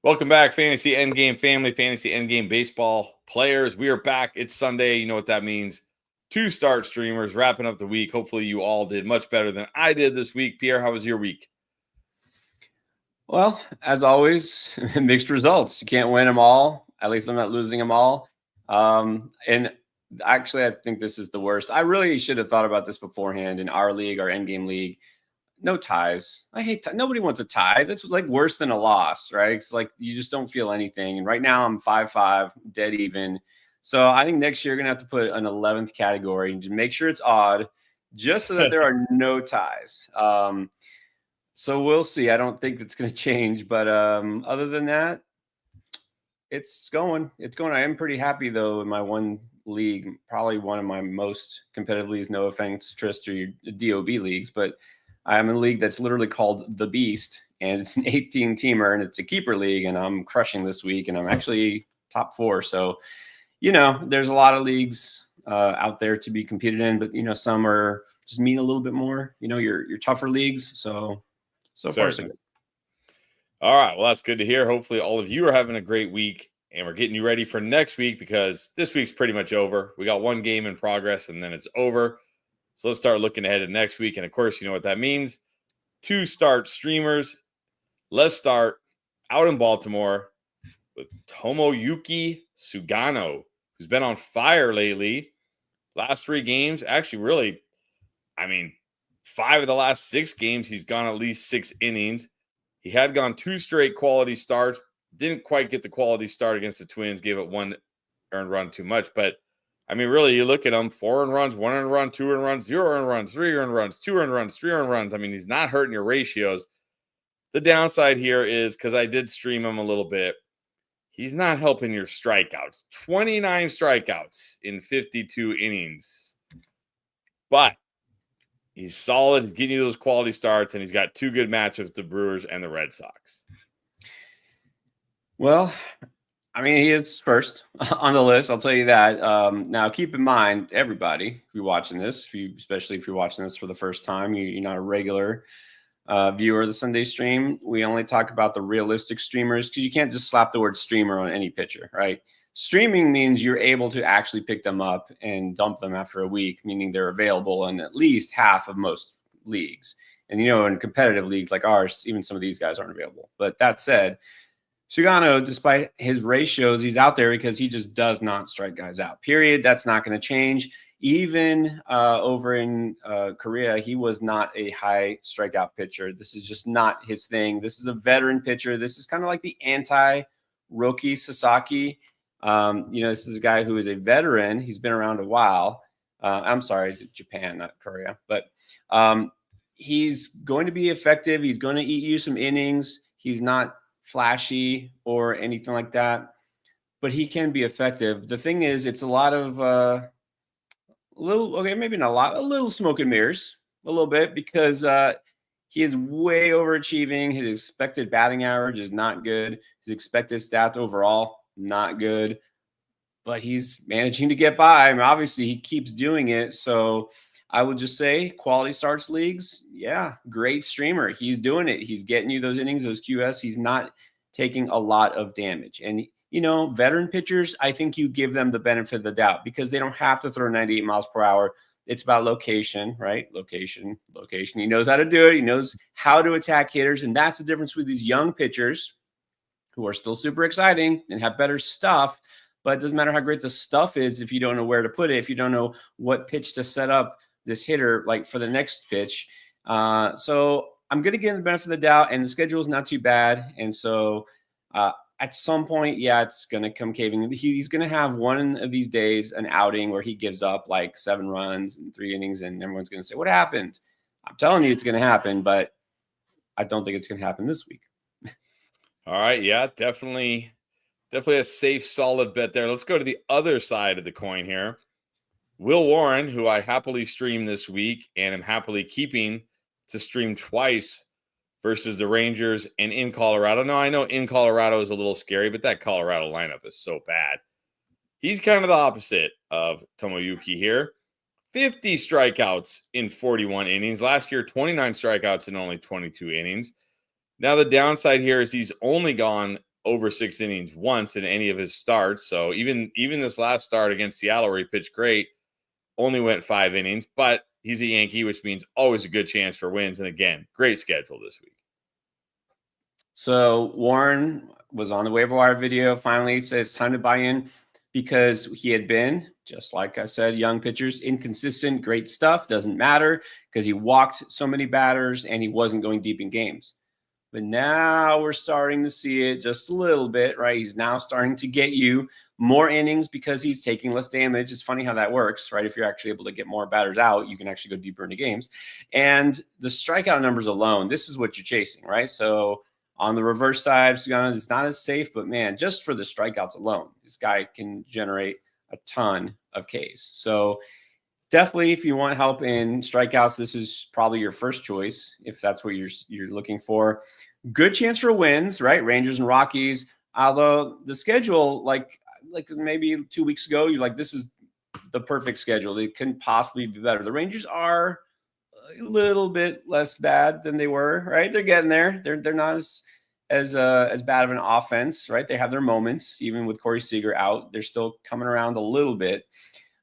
Welcome back, Fantasy Endgame family, Fantasy Endgame baseball players. We are back. It's Sunday. You know what that means. 2-start streamers wrapping up the week. Hopefully, you all did much better than I did this week. Pierre, how was your week? Well, as always, mixed results. You can't win them all. At least I'm not losing them all. And actually, I think this is the worst. I really should have thought about this beforehand in our league, our Endgame league. No ties. I hate nobody wants a tie. That's like worse than a loss, right? It's like you just don't feel anything. And right now I'm 5-5, dead even. So I think next year you're gonna have to put an 11th category and just make sure it's odd, just so that there are no ties. So we'll see. I don't think it's going to change, but other than that, it's going. It's going. I am pretty happy though in my one league, probably one of my most competitive leagues. No offense, Trist, or your DOB leagues, but I'm in a league that's literally called The Beast, and it's an 18-teamer, and it's a keeper league, and I'm crushing this week, and I'm actually top 4. So, there's a lot of leagues out there to be competed in, but some are just mean a little bit more. Your tougher leagues. So far, so good. All right. Well, that's good to hear. Hopefully, all of you are having a great week, and we're getting you ready for next week because this week's pretty much over. We got one game in progress, and then it's over. So let's start looking ahead at next week. And, of course, you know what that means. 2-start streamers. Let's start out in Baltimore with Tomoyuki Sugano, who's been on fire lately. Last 3 games, actually, really, 5 of the last 6 games, he's gone at least 6 innings. He had gone 2 straight quality starts. Didn't quite get the quality start against the Twins. Gave it 1 earned run too much. But, really, you look at him, 4 earned runs, 1 earned run, 2 earned runs, 0 earned runs, 3 earned runs, 2 earned runs, 3 earned runs. He's not hurting your ratios. The downside here is, because I did stream him a little bit, he's not helping your strikeouts. 29 strikeouts in 52 innings. But he's solid. He's getting you those quality starts, and he's got 2 good matchups with the Brewers and the Red Sox. Well, he is first on the list. I'll tell you that. Now, keep in mind, everybody, if you're watching this, especially if you're watching this for the first time, you're not a regular viewer of the Sunday stream. We only talk about the realistic streamers because you can't just slap the word streamer on any pitcher, right? Streaming means you're able to actually pick them up and dump them after a week, meaning they're available in at least half of most leagues. And, in competitive leagues like ours, even some of these guys aren't available. But that said, Sugano, despite his ratios, he's out there because he just does not strike guys out, period. That's not going to change. Even over in Korea, he was not a high strikeout pitcher. This is just not his thing. This is a veteran pitcher. This is kind of like the anti-Roki Sasaki. This is a guy who is a veteran. He's been around a while. I'm sorry, Japan, not Korea. But he's going to be effective. He's going to eat you some innings. He's not flashy or anything like that, but he can be effective. The thing is, it's a lot of maybe not a lot, a little smoke and mirrors, a little bit, because he is way overachieving. His expected batting average is not good. His expected stats overall, not good, but he's managing to get by. Obviously he keeps doing it. So I would just say quality starts leagues. Yeah. Great streamer. He's doing it. He's getting you those innings, those QS. He's not taking a lot of damage. And, veteran pitchers, I think you give them the benefit of the doubt because they don't have to throw 98 miles per hour. It's about location, right? Location. He knows how to do it. He knows how to attack hitters. And that's the difference with these young pitchers who are still super exciting and have better stuff. But it doesn't matter how great the stuff is if you don't know where to put it, if you don't know what pitch to set up this hitter like for the next pitch. So I'm going to give him the benefit of the doubt, and the schedule is not too bad. And so at some point, it's going to come caving. He's going to have one of these days an outing where he gives up like 7 runs in 3 innings, and everyone's going to say, what happened? I'm telling you it's going to happen, but I don't think it's going to happen this week. All right. Yeah, definitely a safe, solid bet there. Let's go to the other side of the coin here. Will Warren, who I happily stream this week and am happily keeping to stream twice versus the Rangers and in Colorado. Now, I know in Colorado is a little scary, but that Colorado lineup is so bad. He's kind of the opposite of Tomoyuki here. 50 strikeouts in 41 innings. Last year, 29 strikeouts in only 22 innings. Now, the downside here is he's only gone over 6 innings once in any of his starts. So even this last start against Seattle where he pitched great, only went 5 innings, but he's a Yankee, which means always a good chance for wins. And again, great schedule this week. So Warren was on the waiver wire video. Finally said it's time to buy in because he had been, just like I said, young pitchers, inconsistent, great stuff. Doesn't matter because he walked so many batters and he wasn't going deep in games. But now we're starting to see it just a little bit, right? He's now starting to get you more innings because he's taking less damage. It's funny how that works, right? If you're actually able to get more batters out, you can actually go deeper into games. And the strikeout numbers alone, this is what you're chasing, right? So on the reverse side, it's not as safe, but man, just for the strikeouts alone, this guy can generate a ton of Ks. So definitely, if you want help in strikeouts, this is probably your first choice if that's what you're looking for. Good chance for wins, right? Rangers and Rockies. Although the schedule, like maybe 2 weeks ago, you're like, this is the perfect schedule. It couldn't possibly be better. The Rangers are a little bit less bad than they were, right? They're getting there. They're not as bad of an offense, right? They have their moments, even with Corey Seager out. They're still coming around a little bit.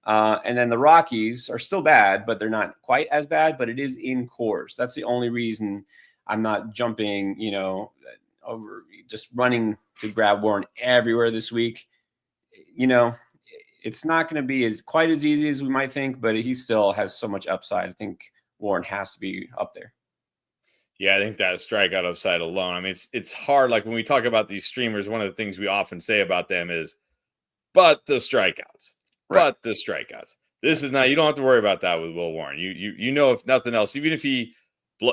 And then the Rockies are still bad, but they're not quite as bad, but it is in Coors. That's the only reason I'm not jumping, over just running to grab Warren everywhere this week. It's not going to be quite as easy as we might think, but he still has so much upside. I think Warren has to be up there. Yeah, I think that strikeout upside alone. I mean, it's hard. Like when we talk about these streamers, one of the things we often say about them is, but the strikeouts. Right. But the strikeouts. This is not. You don't have to worry about that with Will Warren. You know, if nothing else, even if he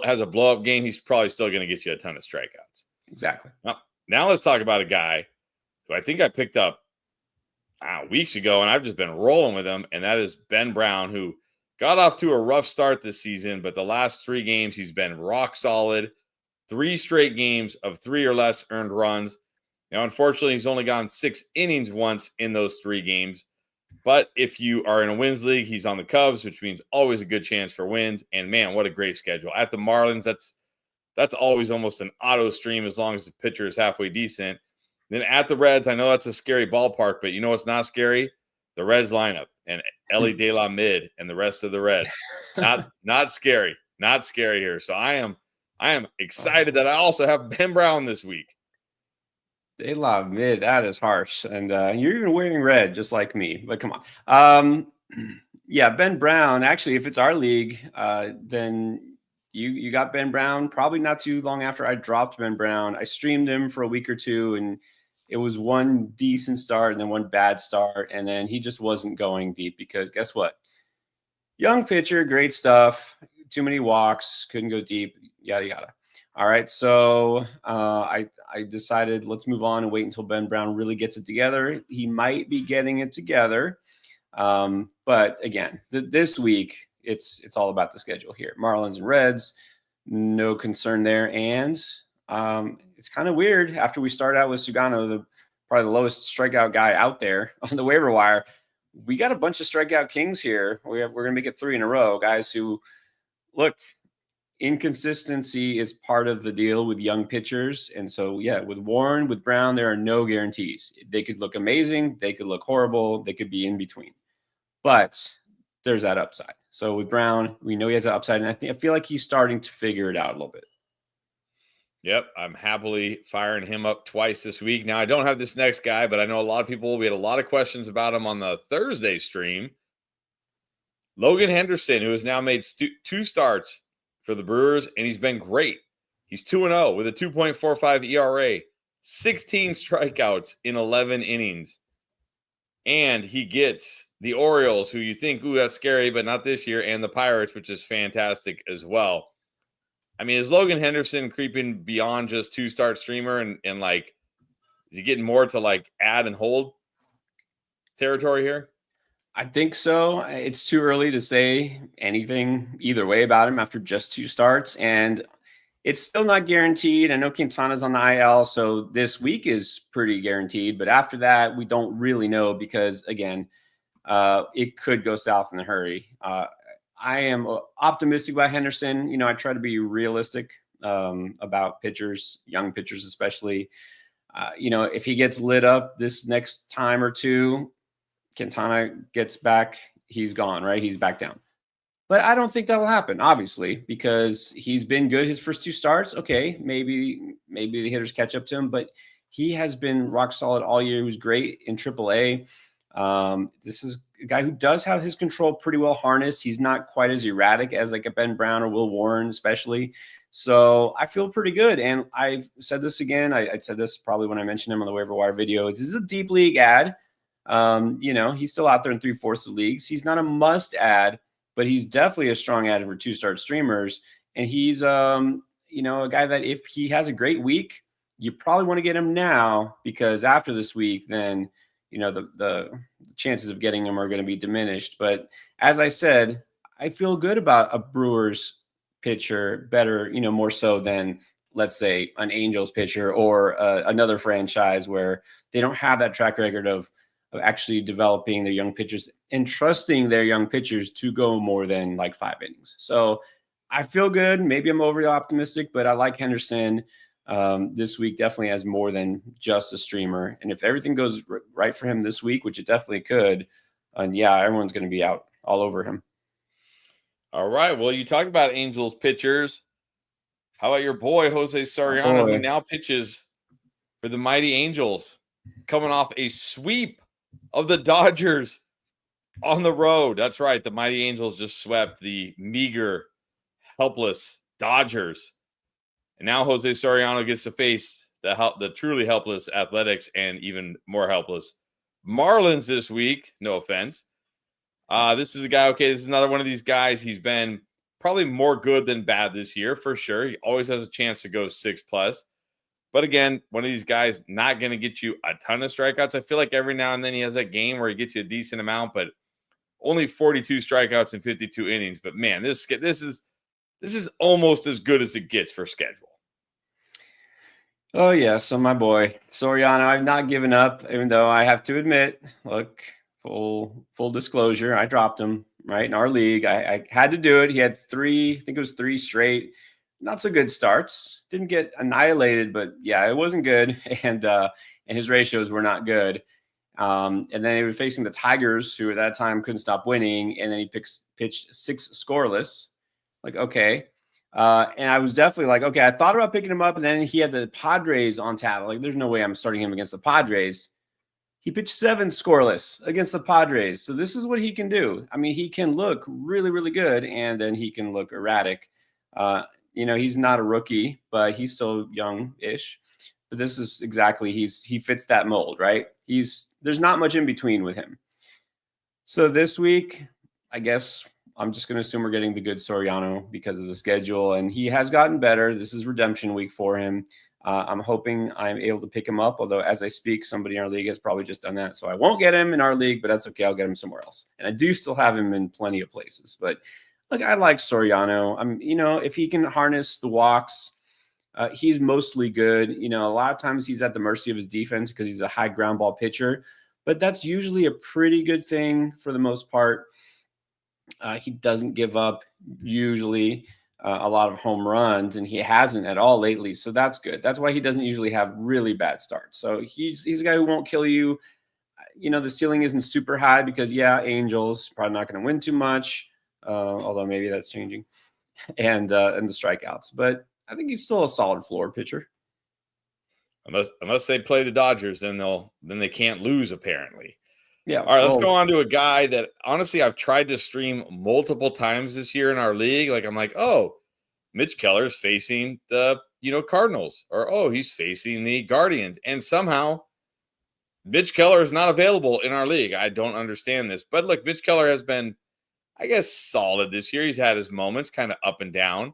has a blow up game, he's probably still going to get you a ton of strikeouts. Exactly. Now let's talk about a guy who I think I picked up weeks ago, and I've just been rolling with him, and that is Ben Brown, who got off to a rough start this season, but the last 3 games he's been rock solid. 3 straight games of 3 or less earned runs. Now, unfortunately, he's only gone 6 innings once in those 3 games. But if you are in a wins league, he's on the Cubs, which means always a good chance for wins. And man, what a great schedule. At the Marlins, that's always almost an auto stream as long as the pitcher is halfway decent. Then at the Reds, I know that's a scary ballpark, but you know what's not scary? The Reds lineup and Ellie De La Mid and the rest of the Reds. Not scary. Not scary here. So I am excited that I also have Ben Brown this week. De La Mid, that is harsh. And you're even wearing red, just like me. But come on. Yeah, Ben Brown. Actually, if it's our league, then you got Ben Brown probably not too long after I dropped Ben Brown. I streamed him for a week or two, and it was one decent start and then one bad start. And then he just wasn't going deep because guess what? Young pitcher, great stuff. Too many walks, couldn't go deep, yada, yada. All right, so I decided let's move on and wait until Ben Brown really gets it together. He might be getting it together, but again, this week it's all about the schedule here. Marlins and Reds, no concern there, and it's kind of weird. After we start out with Sugano, probably the lowest strikeout guy out there on the waiver wire, we got a bunch of strikeout kings here. We're gonna make it 3 in a row, guys who look. Inconsistency is part of the deal with young pitchers. And so, yeah, with Warren, with Brown, there are no guarantees. They could look amazing. They could look horrible. They could be in between. But there's that upside. So with Brown, we know he has that upside. And I feel like he's starting to figure it out a little bit. Yep, I'm happily firing him up twice this week. Now, I don't have this next guy, but I know a lot of people, we had a lot of questions about him on the Thursday stream. Logan Henderson, who has now made 2 starts for the Brewers, and he's been great. He's 2-0 with a 2.45 ERA, 16 strikeouts in 11 innings. And he gets the Orioles, who you think, ooh, that's scary, but not this year, and the Pirates, which is fantastic as well. I mean, is Logan Henderson creeping beyond just 2-start streamer and like, is he getting more to like add and hold territory here? I think so. It's too early to say anything either way about him after just 2 starts. And it's still not guaranteed. I know Quintana's on the IL, so this week is pretty guaranteed. But after that, we don't really know because, again, it could go south in a hurry. I am optimistic about Henderson. You know, I try to be realistic about pitchers, young pitchers especially. if he gets lit up this next time or two, Quintana gets back, he's gone, right? He's back down. But I don't think that'll happen, obviously, because he's been good his first 2 starts. Okay, maybe the hitters catch up to him, but he has been rock solid all year. He was great in AAA. This is a guy who does have his control pretty well harnessed. He's not quite as erratic as like a Ben Brown or Will Warren, especially. So I feel pretty good. And I've said this again. I said this probably when I mentioned him on the waiver wire video. This is a deep league ad. He's still out there in 3/4 of leagues. He's not a must add, but he's definitely a strong ad for 2-start streamers. And he's, a guy that if he has a great week, you probably want to get him now, because after this week, then, the chances of getting him are going to be diminished. But as I said, I feel good about a Brewers pitcher better, more so than, let's say, an Angels pitcher or another franchise where they don't have that track record of actually developing their young pitchers and trusting their young pitchers to go more than like 5 innings. So I feel good. Maybe I'm overly optimistic, but I like Henderson this week definitely as more than just a streamer. And if everything goes right for him this week, which it definitely could, everyone's going to be out all over him. All right. Well, you talked about Angels pitchers. How about your boy, Jose Soriano, who now pitches for the mighty Angels, coming off a sweep of the Dodgers on the road? That's right. The mighty Angels just swept the meager, helpless Dodgers. And now Jose Soriano gets to face the truly helpless Athletics and even more helpless Marlins this week. No offense. This is a guy, this is another one of these guys. He's been probably more good than bad this year, for sure. He always has a chance to go 6+. But again, one of these guys not going to get you a ton of strikeouts. I feel like every now and then he has that game where he gets you a decent amount, but only 42 strikeouts in 52 innings. But man, this is almost as good as it gets for schedule. Oh yeah, so my boy Soriano, I've not given up, even though I have to admit, look, full disclosure, I dropped him right in our league. I had to do it. He had 3 straight, not so good starts. Didn't get annihilated, but yeah, it wasn't good, and his ratios were not good. And then he was facing the Tigers, who at that time couldn't stop winning, and then he pitched 6 scoreless. Like, okay. And I was definitely like, okay, I thought about picking him up, and then he had the Padres on tap. Like, there's no way I'm starting him against the Padres. He pitched 7 scoreless against the Padres. So this is what he can do. I mean, he can look really, really good, and then he can look erratic. He's not a rookie, but he's still young-ish. But this is exactly, he fits that mold, right? There's not much in between with him. So this week, I guess I'm just going to assume we're getting the good Soriano because of the schedule, and he has gotten better. This is redemption week for him. I'm hoping I'm able to pick him up, although as I speak, somebody in our league has probably just done that. So I won't get him in our league, but that's okay. I'll get him somewhere else. And I do still have him in plenty of places. But look, I like Soriano. If he can harness the walks, he's mostly good. A lot of times he's at the mercy of his defense because he's a high ground ball pitcher, but that's usually a pretty good thing for the most part. He doesn't give up usually a lot of home runs, and he hasn't at all lately. So that's good. That's why he doesn't usually have really bad starts. So he's a guy who won't kill you. The ceiling isn't super high because, Angels probably not going to win too much, although maybe that's changing, and the strikeouts. But I think he's still a solid floor pitcher. Unless they play the Dodgers, then they can't lose, apparently. Yeah. All right, let's go on to a guy that honestly I've tried to stream multiple times this year in our league. Like, I'm like, oh, Mitch Keller's facing the Cardinals, or he's facing the Guardians, and somehow Mitch Keller is not available in our league. I don't understand this, but look, Mitch Keller has been, I guess, solid this year. He's had his moments, kind of up and down.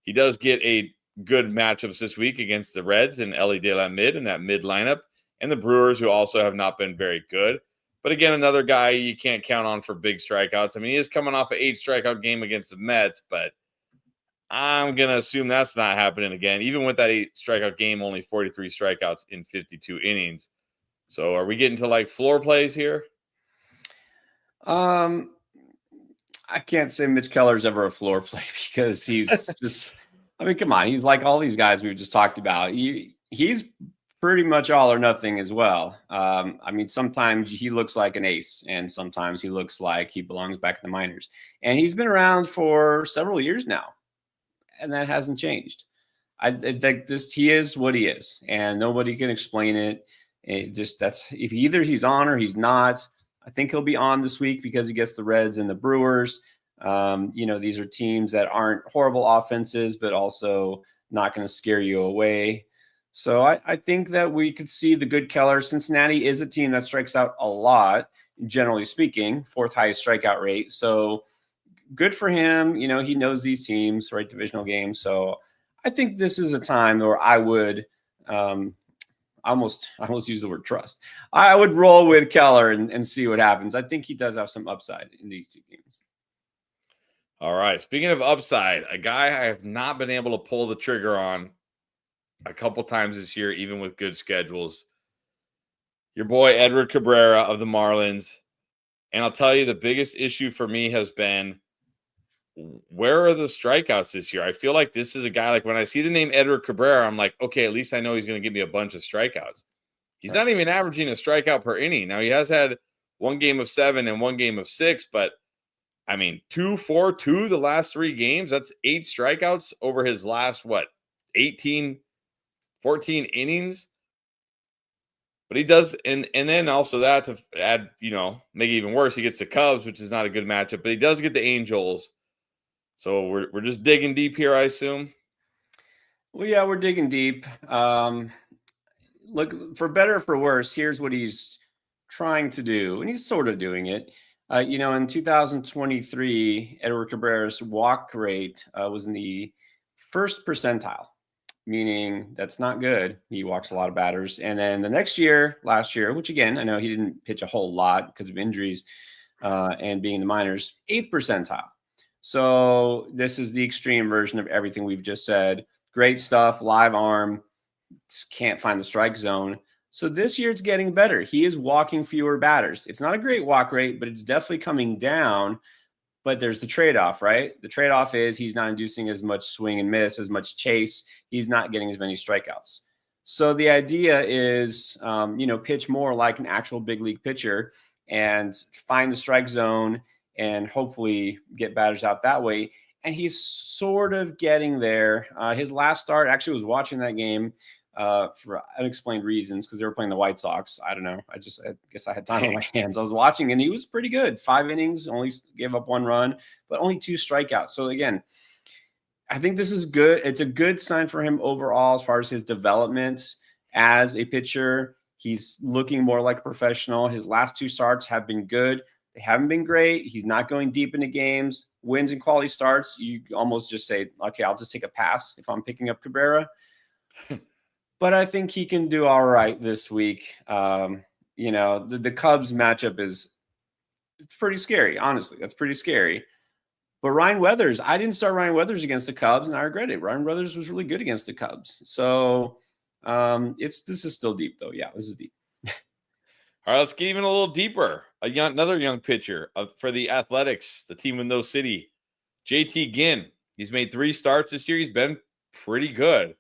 He does get a good matchups this week against the Reds and Ellie De La Mid in that mid lineup, and the Brewers, who also have not been very good. But again, another guy you can't count on for big strikeouts. I mean, he is coming off an 8 strikeout game against the Mets, but I'm going to assume that's not happening again. Even with that 8 strikeout game, only 43 strikeouts in 52 innings. So are we getting to like floor plays here? I can't say Mitch Keller's ever a floor play because he's just, come on. He's like all these guys we've just talked about. He's pretty much all or nothing as well. I mean, sometimes he looks like an ace, and sometimes he looks like he belongs back in the minors. And he's been around for several years now, and that hasn't changed. I think just he is what he is, and nobody can explain it. It just that's if either he's on or he's not. I think he'll be on this week because he gets the Reds and the Brewers. These are teams that aren't horrible offenses, but also not going to scare you away. So I think that we could see the good Keller. Cincinnati is a team that strikes out a lot, generally speaking, fourth highest strikeout rate. So good for him. He knows these teams, right? Divisional games. So I think this is a time where I would I almost use the word trust. I would roll with Keller and see what happens. I think he does have some upside in these two games. All right. Speaking of upside, a guy I have not been able to pull the trigger on a couple times this year, even with good schedules. Your boy, Edward Cabrera of the Marlins. And I'll tell you, the biggest issue for me has been, where are the strikeouts this year? I feel like this is a guy, like when I see the name Edward Cabrera, I'm like, okay, at least I know he's going to give me a bunch of strikeouts. He's not even averaging a strikeout per inning. Now, he has had one game of 7 and one game of 6, but I mean, 2-4-2 the last 3 games. That's 8 strikeouts over his last, 18, 14 innings. But he does, and then also that to add, make it even worse, he gets the Cubs, which is not a good matchup, but he does get the Angels. So we're just digging deep here, I assume. Well, yeah, we're digging deep. Look, for better or for worse, here's what he's trying to do, and he's sort of doing it. In 2023, Edward Cabrera's walk rate was in the first percentile, meaning that's not good. He walks a lot of batters. And then the last year, which again, I know he didn't pitch a whole lot because of injuries and being in the minors, 8th percentile. So this is the extreme version of everything we've just said. Great stuff, live arm, just can't find the strike zone. So this year it's getting better. He is walking fewer batters. It's not a great walk rate, but it's definitely coming down. But there's the trade-off, right? The trade-off is he's not inducing as much swing and miss, as much chase. He's not getting as many strikeouts. So the idea is, pitch more like an actual big league pitcher and find the strike zone and hopefully get batters out that way. And he's sort of getting there. His last start, actually was watching that game for unexplained reasons because they were playing the White Sox. I don't know. I guess I had time on my hands. I was watching and he was pretty good. 5 innings, only gave up 1 run, but only 2 strikeouts. So again, I think this is good. It's a good sign for him overall as far as his development as a pitcher. He's looking more like a professional. His last 2 starts have been good. They haven't been great. He's not going deep into games. Wins and quality starts, you almost just say, okay, I'll just take a pass if I'm picking up Cabrera. But I think he can do all right this week. The Cubs matchup it's pretty scary. Honestly, that's pretty scary. But Ryan Weathers, I didn't start Ryan Weathers against the Cubs, and I regret it. Ryan Weathers was really good against the Cubs. So this is still deep, though. Yeah, this is deep. All right, let's get even a little deeper. Another young pitcher for the Athletics, the team in No City, JT Ginn. He's made 3 starts this year. He's been pretty good.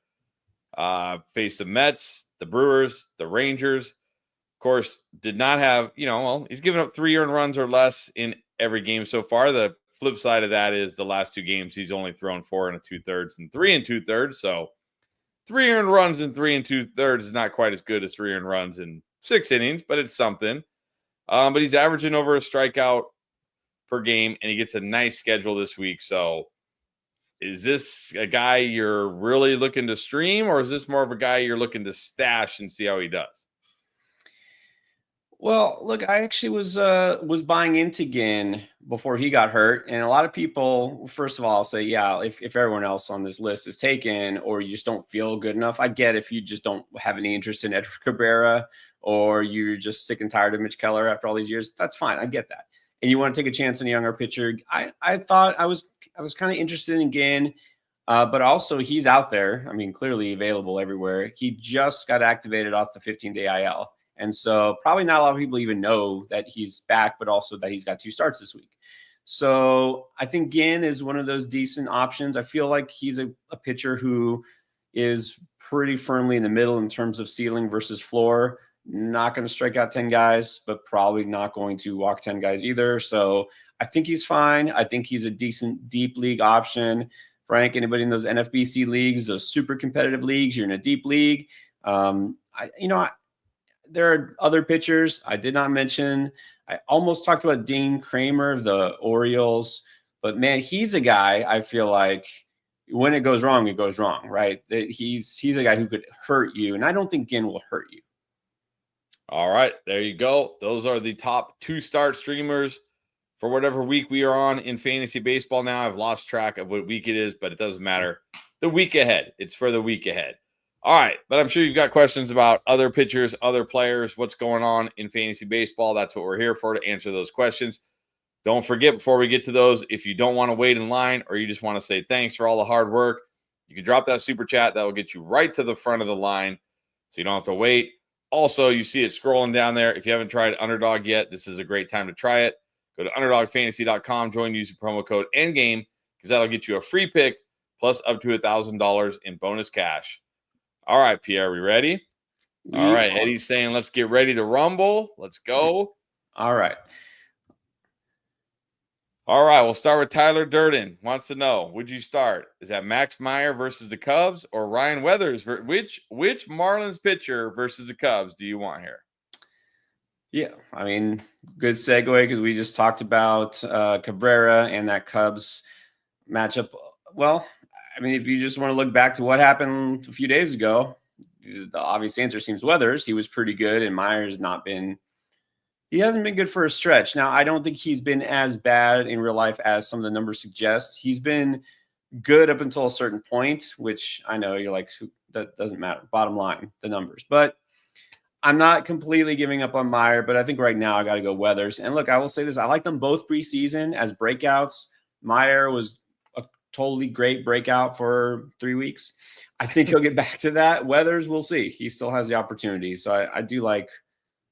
Faced the Mets, the Brewers, the Rangers. Of course, did not have, he's given up 3 earned runs or less in every game so far. The flip side of that is the last 2 games, he's only thrown 4 2/3 and 3 2/3. So 3 earned runs and 3 2/3 is not quite as good as 3 earned runs in 6 innings, but it's something. But he's averaging over a strikeout per game, and he gets a nice schedule this week. So is this a guy you're really looking to stream, or is this more of a guy you're looking to stash and see how he does? Well, look, I actually was buying into Ginn before he got hurt, and a lot of people, first of all, say, yeah, if everyone else on this list is taken, or you just don't feel good enough. I get if you just don't have any interest in Edward Cabrera, or you're just sick and tired of Mitch Keller after all these years. That's fine. I get that, and you want to take a chance on a younger pitcher. I thought I was kind of interested in Ginn. But also he's out there. I mean, clearly available everywhere. He just got activated off the 15-day IL. And so probably not a lot of people even know that he's back, but also that he's got 2 starts this week. So I think Ginn is one of those decent options. I feel like he's a pitcher who, is pretty firmly in the middle in terms of ceiling versus floor. Not going to strike out 10 guys, but probably not going to walk 10 guys either. So I think he's fine. I think he's a decent deep league option. Frank, anybody in those NFBC leagues, those super competitive leagues, you're in a deep league. There are other pitchers I did not mention. I almost talked about Dean Kramer of the Orioles, but man, he's a guy I feel like when it goes wrong, right? He's a guy who could hurt you, and I don't think Ginn will hurt you. All right, there you go. Those are the top 2-start streamers for whatever week we are on in fantasy baseball now. I've lost track of what week it is, but it doesn't matter. The week ahead. It's for the week ahead. All right, but I'm sure you've got questions about other pitchers, other players, what's going on in fantasy baseball. That's what we're here for, to answer those questions. Don't forget, before we get to those, if you don't want to wait in line or you just want to say thanks for all the hard work, you can drop that super chat. That will get you right to the front of the line so you don't have to wait. Also, you see it scrolling down there. If you haven't tried Underdog yet, this is a great time to try it. Go to underdogfantasy.com, join, use the promo code ENDGAME, because that'll get you a free pick plus up to $1,000 in bonus cash. All right, Pierre, we ready? All right, Eddie's saying let's get ready to rumble. Let's go. All right. All right, we'll start with Tyler Durden. Wants to know, would you start? Is that Max Meyer versus the Cubs or Ryan Weathers? Which Marlins pitcher versus the Cubs do you want here? Yeah, I mean, good segue because we just talked about Cabrera and that Cubs matchup. Well, I mean, if you just want to look back to what happened a few days ago, the obvious answer seems Weathers. He was pretty good, and Meyer's not been – he hasn't been good for a stretch. Now, I don't think he's been as bad in real life as some of the numbers suggest. He's been good up until a certain point, which I know you're like, that doesn't matter. Bottom line, the numbers. But I'm not completely giving up on Meyer, but I think right now I got to go Weathers. And look, I will say this. I like them both preseason as breakouts. Meyer was a totally great breakout for 3 weeks. I think he'll get back to that. Weathers, we'll see. He still has the opportunity. So I do like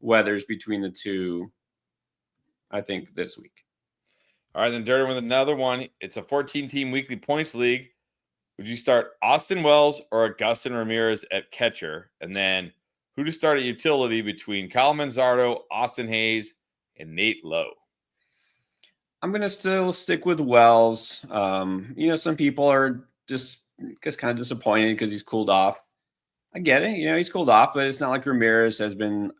Weathers between the two, I think, this week. All right, then Durden with another one. It's a 14-team weekly points league. Would you start Austin Wells or Agustin Ramirez at catcher? And then who to start at utility between Kyle Manzardo, Austin Hayes, and Nate Lowe? I'm going to still stick with Wells. Some people are just kind of disappointed because he's cooled off. I get it. He's cooled off, but it's not like Ramirez has been,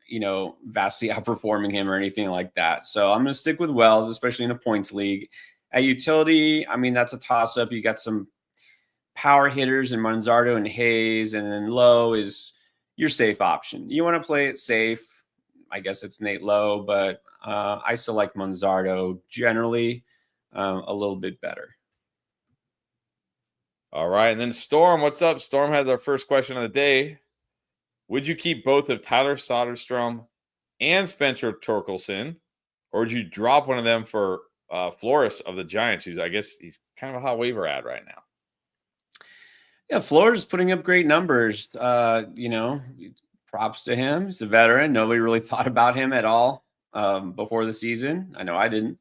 vastly outperforming him or anything like that. So I'm going to stick with Wells, especially in a points league. At utility, I mean, that's a toss-up. You got some power hitters in Manzardo and Hayes, and then Lowe is your safe option. You want to play it safe. I guess it's Nate Lowe, but I still like Manzardo generally a little bit better. All right, and then Storm, what's up? Storm had their first question of the day. Would you keep both of Tyler Soderstrom and Spencer Torkelson, or would you drop one of them for Flores of the Giants, who's, I guess, he's kind of a hot waiver ad right now? Yeah, Flores is putting up great numbers. Props to him. He's a veteran. Nobody really thought about him at all before the season. I know I didn't.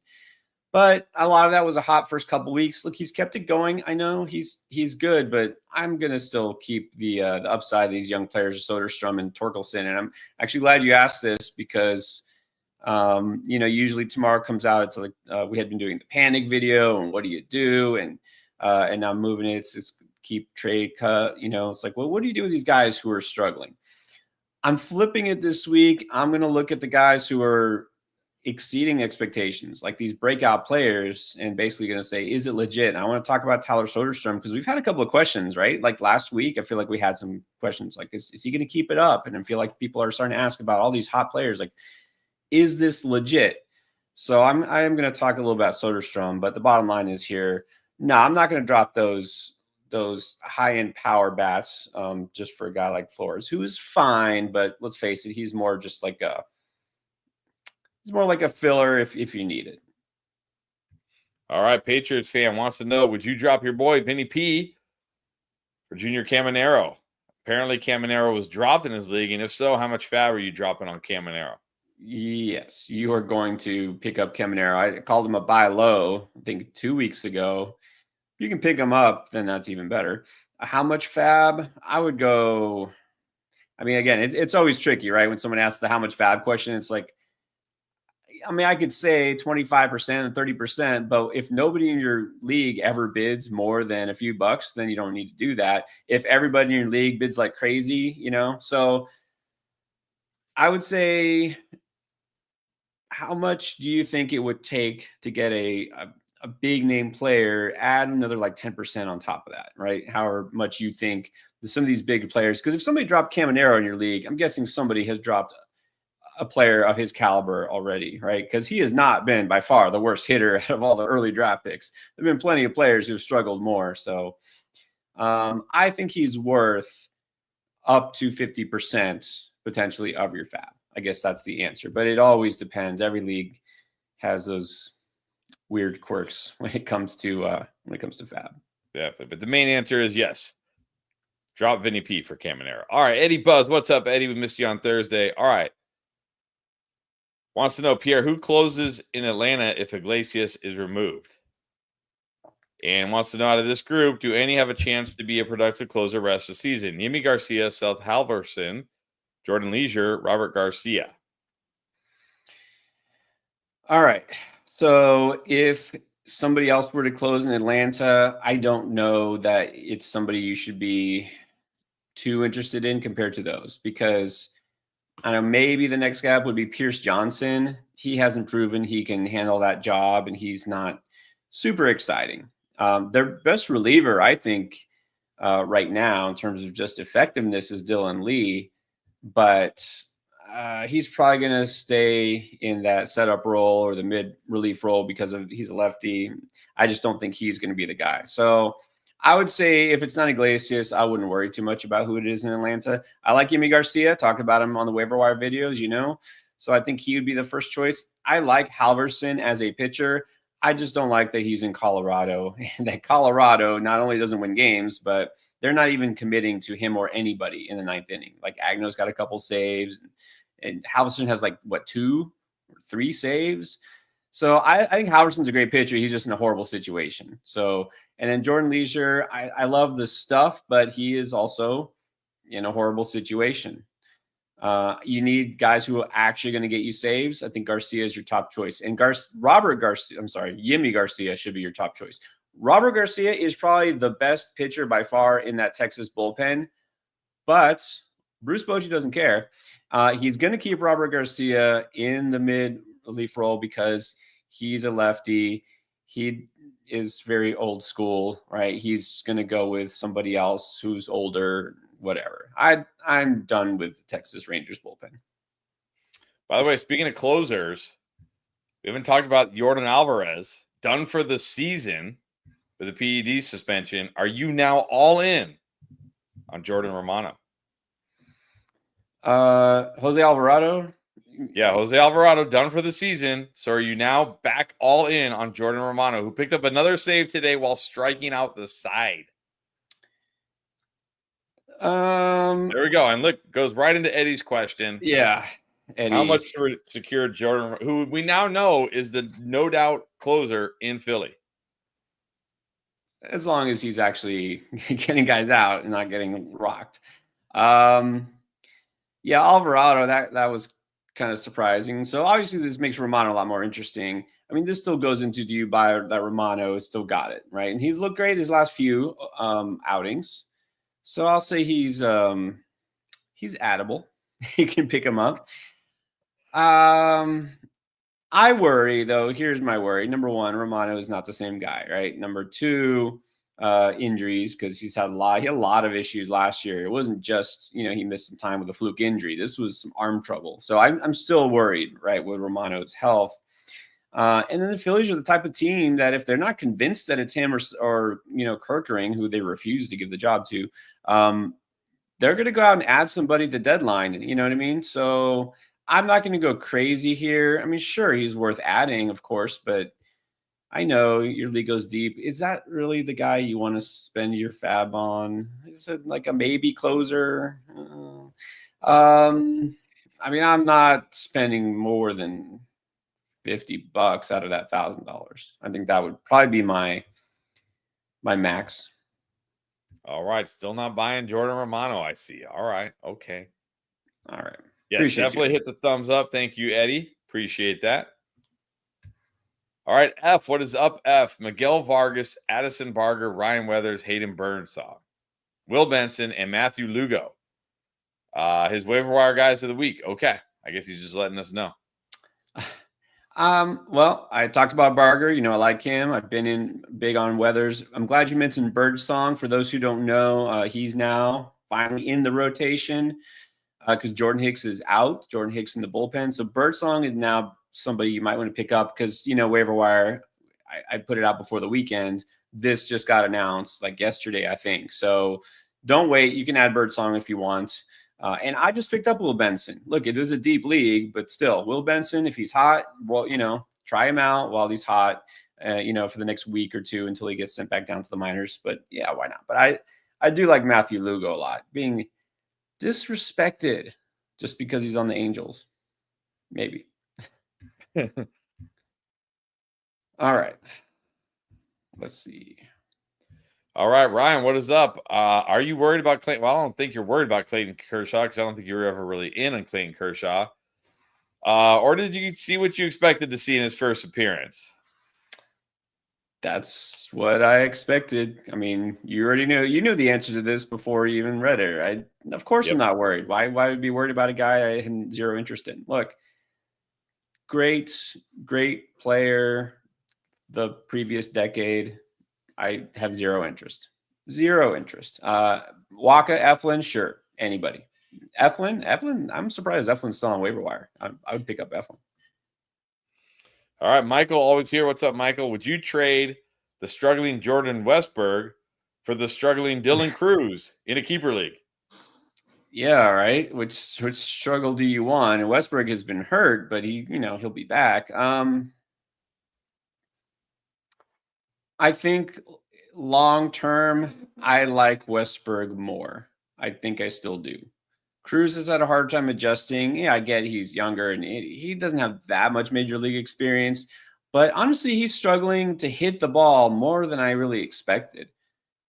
But a lot of that was a hot first couple weeks. Look, he's kept it going. I know he's good, but I'm going to still keep the upside of these young players, Soderstrom and Torkelson. And I'm actually glad you asked this because, usually tomorrow comes out. It's like we had been doing the panic video and what do you do? And now moving it. It's keep trade cut. It's like, well, what do you do with these guys who are struggling? I'm flipping it this week. I'm going to look at the guys who are exceeding expectations, like these breakout players, and basically going to say, is it legit? And I want to talk about Tyler Soderstrom because we've had a couple of questions, right? Like last week, I feel like we had some questions like, is he going to keep it up? And I feel like people are starting to ask about all these hot players. Like, is this legit? So I am going to talk a little about Soderstrom, but the bottom line is here. No, I'm not going to drop those high-end power bats just for a guy like Flores, who is fine, but let's face it, he's more just like a filler if you need it. All right, Patriots fan wants to know, would you drop your boy Vinny P for Junior Caminero? Apparently Caminero was dropped in his league, and if so, how much fab are you dropping on Caminero? Yes, you are going to pick up Caminero. I called him a buy low, I think 2 weeks ago. If you can pick him up, then that's even better. How much fab? I would go. I mean, again, it's always tricky, right? When someone asks the how much fab question, it's like, I mean, I could say 25% and 30%, but if nobody in your league ever bids more than a few bucks, then you don't need to do that. If everybody in your league bids like crazy, so I would say, how much do you think it would take to get a big name player, add another like 10% on top of that, right? However much you think some of these big players, because if somebody dropped Caminero in your league, I'm guessing somebody has dropped a player of his caliber already, right? Because he has not been by far the worst hitter out of all the early draft picks. There have been plenty of players who have struggled more. So I think he's worth up to 50% potentially of your fab. I guess that's the answer, but it always depends. Every league has those weird quirks when it comes to fab. Definitely. But the main answer is yes. Drop Vinny P for Caminero. All right, Eddie Buzz, what's up, Eddie? We missed you on Thursday. All right. Wants to know, Pierre, who closes in Atlanta if Iglesias is removed? And wants to know, out of this group, do any have a chance to be a productive closer rest of the season? Yimi Garcia, Seth Halverson, Jordan Leisure, Robert Garcia. All right. So if somebody else were to close in Atlanta, I don't know that it's somebody you should be too interested in compared to those, because I know maybe the next guy up would be Pierce Johnson. He hasn't proven he can handle that job, and he's not super exciting. Their best reliever, I think, right now in terms of just effectiveness is Dylan Lee, but he's probably going to stay in that setup role or the mid relief role because he's a lefty. I just don't think he's going to be the guy. So I would say if it's not Iglesias, I wouldn't worry too much about who it is in Atlanta. I like Yimi Garcia. Talk about him on the waiver wire videos, So I think he would be the first choice. I like Halverson as a pitcher. I just don't like that he's in Colorado, and that Colorado not only doesn't win games, but they're not even committing to him or anybody in the ninth inning. Like Agno's got a couple saves, and Halverson has 2 or 3 saves. So I think Halverson's a great pitcher. He's just in a horrible situation. So, and then Jordan Leisure, I love the stuff, but he is also in a horrible situation. You need guys who are actually going to get you saves. I think Garcia is your top choice. And Yimi Garcia should be your top choice. Robert Garcia is probably the best pitcher by far in that Texas bullpen, but Bruce Bochy doesn't care. He's going to keep Robert Garcia in the mid relief role because he's a lefty. He is very old school, right? He's going to go with somebody else who's older, whatever. I'm done with the Texas Rangers bullpen. By the way, speaking of closers, we haven't talked about Yordan Alvarez, done for the season with a PED suspension. Are you now all in on Jordan Romano? Jose Alvarado? Yeah, Jose Alvarado done for the season. So are you now back all in on Jordan Romano, who picked up another save today while striking out the side? There we go. And look, goes right into Eddie's question. Yeah. Eddie. How much to secure Jordan, who we now know is the no doubt closer in Philly? As long as he's actually getting guys out and not getting rocked. Yeah, Alvarado, that was kind of surprising. So obviously this makes Romano a lot more interesting. I mean, this still goes into, do you buy that Romano still got it, right? And he's looked great his last few outings. So I'll say he's addable. You can pick him up. I worry, though. Here's my worry. Number one, Romano is not the same guy, right? Number two, injuries, because he had a lot of issues last year. It wasn't just, he missed some time with a fluke injury. This was some arm trouble. So I'm still worried, right, with Romano's health. And then the Phillies are the type of team that if they're not convinced that it's him or Kerkering, who they refuse to give the job to, they're going to go out and add somebody at the deadline. You know what I mean? So I'm not going to go crazy here. I mean, sure, he's worth adding, of course, but I know your league goes deep. Is that really the guy you want to spend your fab on? Is it like a maybe closer? I mean, I'm not spending more than $50 out of that $1,000. I think that would probably be my max. All right. Still not buying Jordan Romano, I see. All right. Okay. All right. Yes, Appreciate definitely you. hit the thumbs up. Thank you, Eddie. Appreciate that. All right, F. What is up, F? Miguel Vargas, Addison Barger, Ryan Weathers, Hayden Burnside, Will Benson, and Matthew Lugo. His waiver wire guys of the week. Okay. I guess he's just letting us know. Well, I talked about Barger. I like him. I've been in big on Weathers. I'm glad you mentioned Birdsong. For those who don't know, he's now finally in the rotation because Jordan Hicks is out. Jordan Hicks in the bullpen. So Birdsong is now somebody you might want to pick up because, waiver wire, I put it out before the weekend. This just got announced like yesterday, I think. So don't wait. You can add Birdsong if you want. And I just picked up Will Benson. Look, it is a deep league, but still, Will Benson, if he's hot, well, try him out while he's hot, for the next week or two until he gets sent back down to the minors. But yeah, why not? But I do like Matthew Lugo a lot. Being disrespected just because he's on the Angels. Maybe. All right. Let's see. All right, Ryan, what is up? Are you worried about Clayton? Well, I don't think you're worried about Clayton Kershaw because I don't think you were ever really in on Clayton Kershaw. Or did you see what you expected to see in his first appearance? That's what I expected. I mean, you already knew the answer to this before you even read it. Of course, I'm not worried. Why would I be worried about a guy I had zero interest in? Look, great player. The previous decade, I have zero interest. Waka, Eflin, sure. Anybody. Eflin, I'm surprised Eflin's still on waiver wire. I would pick up Eflin. All right, Michael, always here. What's up, Michael? Would you trade the struggling Jordan Westberg for the struggling Dylan Cruz in a keeper league? Yeah, right. Which struggle do you want? And Westberg has been hurt, but he'll be back. I think long term, I like Westberg more. I think I still do. Cruz has had a hard time adjusting. Yeah, I get he's younger and he doesn't have that much major league experience, but honestly, he's struggling to hit the ball more than I really expected.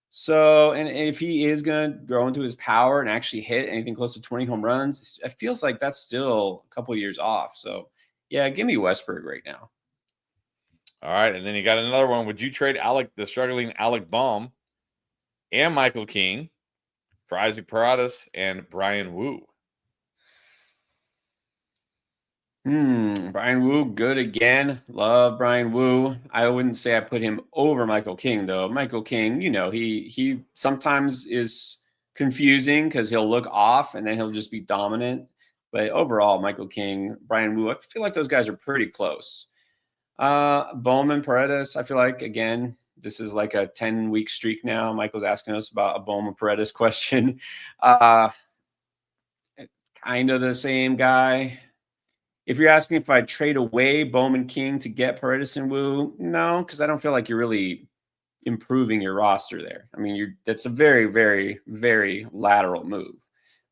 So, and if he is going to grow into his power and actually hit anything close to 20 home runs, it feels like that's still a couple of years off. So, yeah, give me Westberg right now. All right, and then you got another one. Would you trade the struggling Alec Baum and Michael King for Isaac Paradas and Brian Wu? Brian Wu, good again. Love Brian Wu. I wouldn't say I put him over Michael King, though. Michael King, he sometimes is confusing because he'll look off and then he'll just be dominant. But overall, Michael King, Brian Wu, I feel like those guys are pretty close. Bowman, Paredes, I feel like, again, this is like a 10-week streak now. Michael's asking us about a Bowman Paredes question. Kind of the same guy. If you're asking if I'd trade away Bowman King to get Paredes and Wu, no, because I don't feel like you're really improving your roster there. I mean, that's a very, very, very lateral move.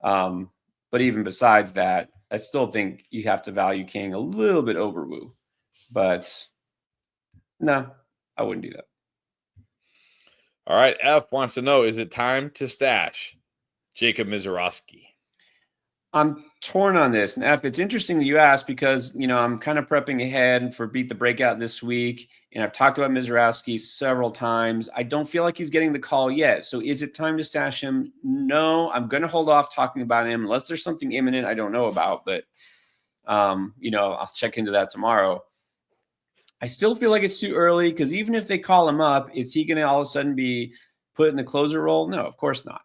But even besides that, I still think you have to value King a little bit over Wu. But no, I wouldn't do that. All right, F wants to know, is it time to stash Jacob Mizorowski? I'm torn on this. And F, it's interesting that you asked because, I'm kind of prepping ahead for Beat the Breakout this week. And I've talked about Mizorowski several times. I don't feel like he's getting the call yet. So is it time to stash him? No, I'm going to hold off talking about him unless there's something imminent I don't know about. But, I'll check into that tomorrow. I still feel like it's too early because even if they call him up, is he going to all of a sudden be put in the closer role? No, of course not.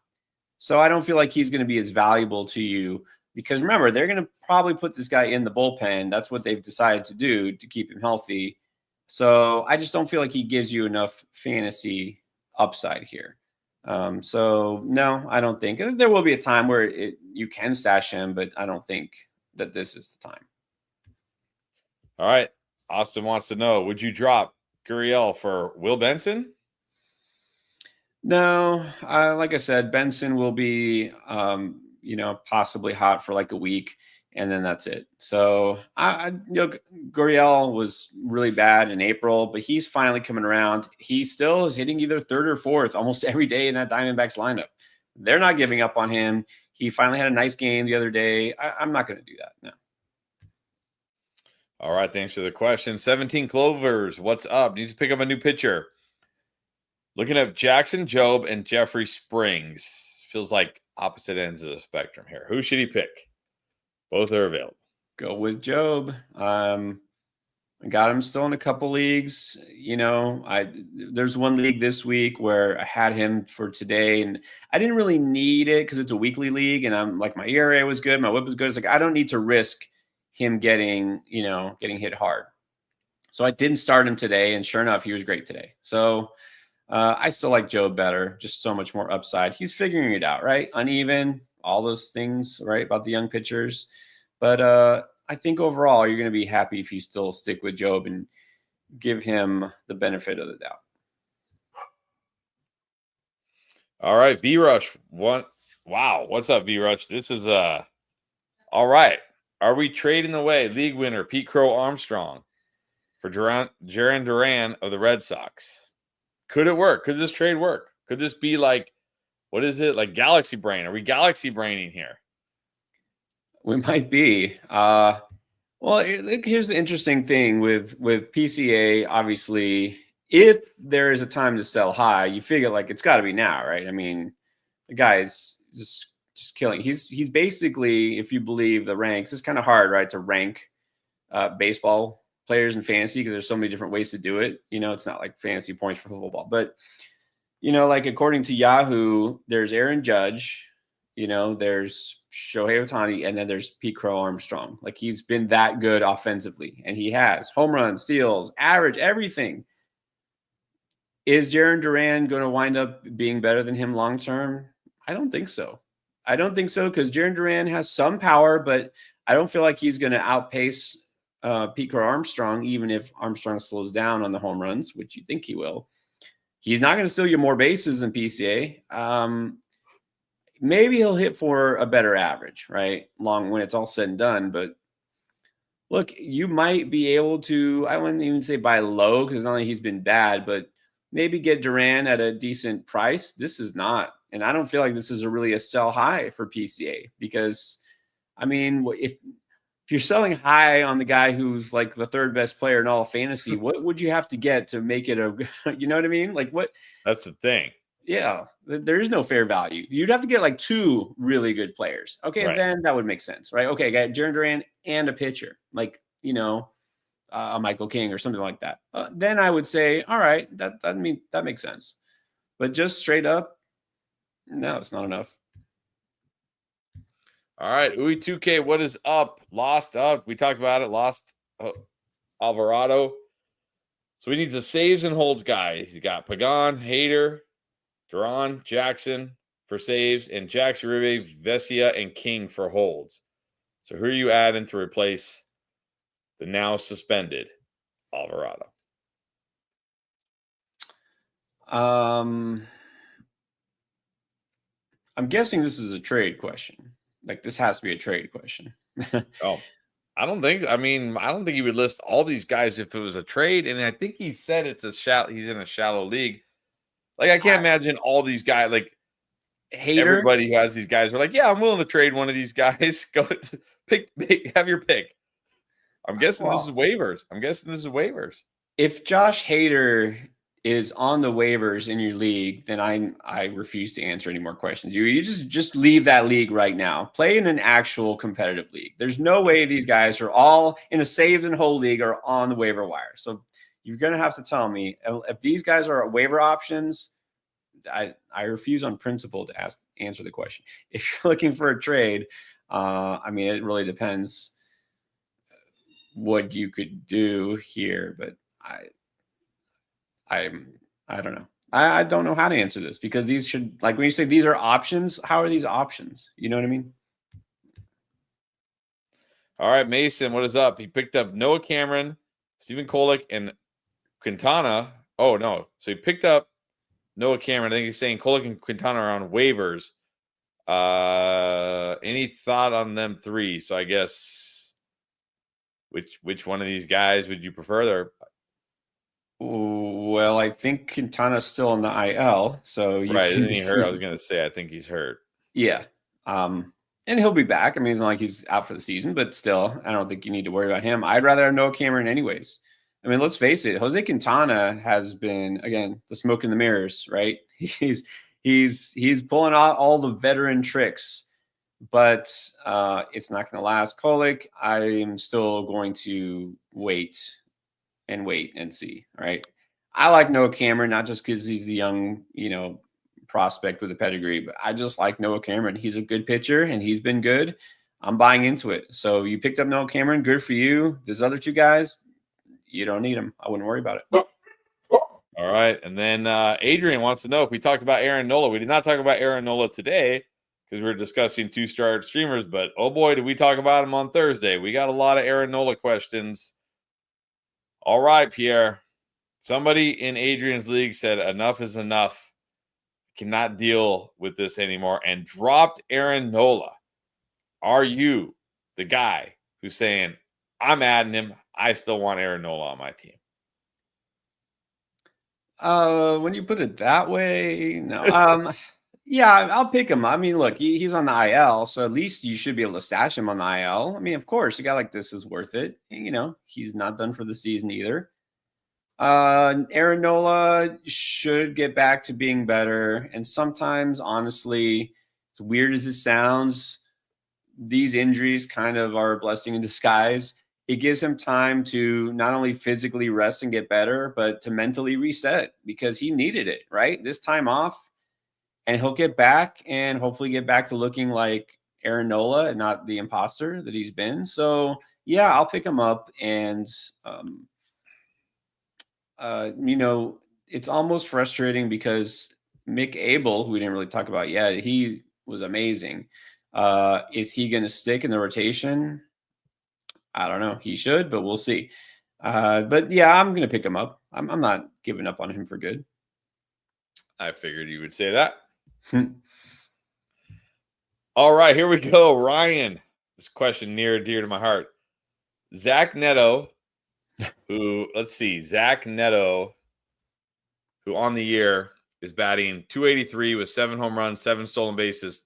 So I don't feel like he's going to be as valuable to you because remember, they're going to probably put this guy in the bullpen. That's what they've decided to do to keep him healthy. So I just don't feel like he gives you enough fantasy upside here. So no, I don't think. There will be a time where you can stash him, but I don't think that this is the time. All right. Austin wants to know, would you drop Gurriel for Will Benson? No, like I said, Benson will be, possibly hot for like a week. and then that's it. So Gurriel was really bad in April, but he's finally coming around. He still is hitting either third or fourth almost every day in that Diamondbacks lineup. They're not giving up on him. He finally had a nice game the other day. I'm not going to do that. No. All right. Thanks for the question. 17 Clovers. What's up? Needs to pick up a new pitcher. Looking at Jackson Jobe and Jeffrey Springs. Feels like opposite ends of the spectrum here. Who should he pick? Both are available. Go with Jobe. I got him still in a couple leagues. There's one league this week where I had him for today, and I didn't really need it because it's a weekly league, and I'm like, my ERA was good, my whip was good. It's like I don't need to risk him getting hit hard. So I didn't start him today, and sure enough, he was great today. So I still like Jobe better, just so much more upside. He's figuring it out, right? Uneven, all those things, right, about the young pitchers. But I think overall you're going to be happy if you still stick with Jobe and give him the benefit of the doubt. All right, V-Rush. Wow, what's up, V-Rush? This is all right. Are we trading away league winner Pete Crow Armstrong for Jarren Duran of the Red Sox? Could it work? Could this trade work? Could this be like, what is it, like galaxy brain? Are we galaxy braining here? We might be. Well, here's the interesting thing with PCA. Obviously, if there is a time to sell high, you figure like it's got to be now, right? I mean, the guy's just killing. He's basically, if you believe the ranks, it's kind of hard, right, to rank baseball players in fantasy because there's so many different ways to do it. It's not like fantasy points for football, but like according to Yahoo, there's Aaron Judge. There's Shohei Ohtani, and then there's Pete Crow Armstrong. Like he's been that good offensively, and he has home runs, steals, average, everything. Is Jarren Duran going to wind up being better than him long term? I don't think so. Because Jarren Duran has some power, but I don't feel like he's going to outpace Pete Crow Armstrong, even if Armstrong slows down on the home runs, which you think he will. He's not going to steal you more bases than PCA. Maybe he'll hit for a better average, right? When it's all said and done. But look, you might be able to, I wouldn't even say buy low because not only he's been bad, but maybe get Duran at a decent price. This is not, and I don't feel like this is really a sell high for PCA because, I mean, if you're selling high on the guy who's like the third best player in all of fantasy, what would you have to get to make it you know what I mean? Like what? That's the thing. Yeah, there is no fair value. You'd have to get like two really good players. Okay, right. Then that would make sense, right? Okay, got Jarren Duran and a pitcher, like a Michael King or something like that. Then I would say, all right, that makes sense. But just straight up, no, it's not enough. All right, Uy 2K, what is up? Lost up. We talked about it. Lost Alvarado. So we need the saves and holds guy. He's got Pagan, Hader, Duran, Jackson for saves, and Jackson Uribe, Vesia, and King for holds. So who are you adding to replace the now suspended Alvarado? I'm guessing this is a trade question. Like this has to be a trade question. Oh, I don't think. I mean, I don't think he would list all these guys if it was a trade. And I think he said it's he's in a shallow league. Like I can't imagine all these guys. Like Hader, everybody who has these guys are like, yeah, I'm willing to trade one of these guys. Go pick, have your pick. I'm guessing this is waivers. If Josh Hader is on the waivers in your league, then I refuse to answer any more questions. You just leave that league right now. Play in an actual competitive league. There's no way these guys are all in a saved and hold league or on the waiver wire. So you're going to have to tell me if these guys are waiver options. I refuse on principle to answer the question. If you're looking for a trade, I mean, it really depends what you could do here, but I don't know. I don't know how to answer this because these should, like when you say these are options, how are these options? You know what I mean? All right, Mason, what is up? He picked up Noah Cameron, Stephen Kolek, and Quintana. Oh, no. So he picked up Noah Cameron. I think he's saying Kolek and Quintana are on waivers. Any thought on them three? So I guess which one of these guys would you prefer? There, Well, I think Quintana's still on the IL, so you right? can Isn't he hurt? I was gonna say I think he's hurt. yeah. And he'll be back. I mean, it's not like he's out for the season, but still, I don't think you need to worry about him. I'd rather have Noah Cameron anyways. I mean, let's face it, Jose Quintana has been, again, the smoke in the mirrors, right? He's pulling out all the veteran tricks, but it's not going to last. Kolek, I'm still going to wait and see. All right. I like Noah Cameron, not just because he's the young, prospect with a pedigree, but I just like Noah Cameron. He's a good pitcher and he's been good. I'm buying into it. So you picked up Noah Cameron. Good for you. These other two guys, you don't need them. I wouldn't worry about it. All right. And then Adrian wants to know if we talked about Aaron Nola. We did not talk about Aaron Nola today because we were discussing two-star streamers, but oh boy, did we talk about him on Thursday. We got a lot of Aaron Nola questions. All right, Pierre. Somebody in Adrian's league said enough is enough. Cannot deal with this anymore and dropped Aaron Nola. Are you the guy who's saying, I'm adding him. I still want Aaron Nola on my team? When you put it that way, no. Yeah, I'll pick him. I mean, look, he's on the IL, so at least you should be able to stash him on the IL. I mean, of course, a guy like this is worth it. He's not done for the season either. Aaron Nola should get back to being better. And sometimes, honestly, as weird as it sounds, these injuries kind of are a blessing in disguise. It gives him time to not only physically rest and get better, but to mentally reset because he needed it, right? This time off, and he'll get back and hopefully get back to looking like Aaron Nola and not the imposter that he's been. So, yeah, I'll pick him up. And, it's almost frustrating because Mick Abel, who we didn't really talk about yet, he was amazing. Is he going to stick in the rotation? I don't know. He should, but we'll see. But yeah, I'm going to pick him up. I'm not giving up on him for good. I figured you would say that. All right, here we go. Ryan, this question near and dear to my heart. Zach Neto, Zach Neto, who on the year is batting 283 with 7 home runs, 7 stolen bases,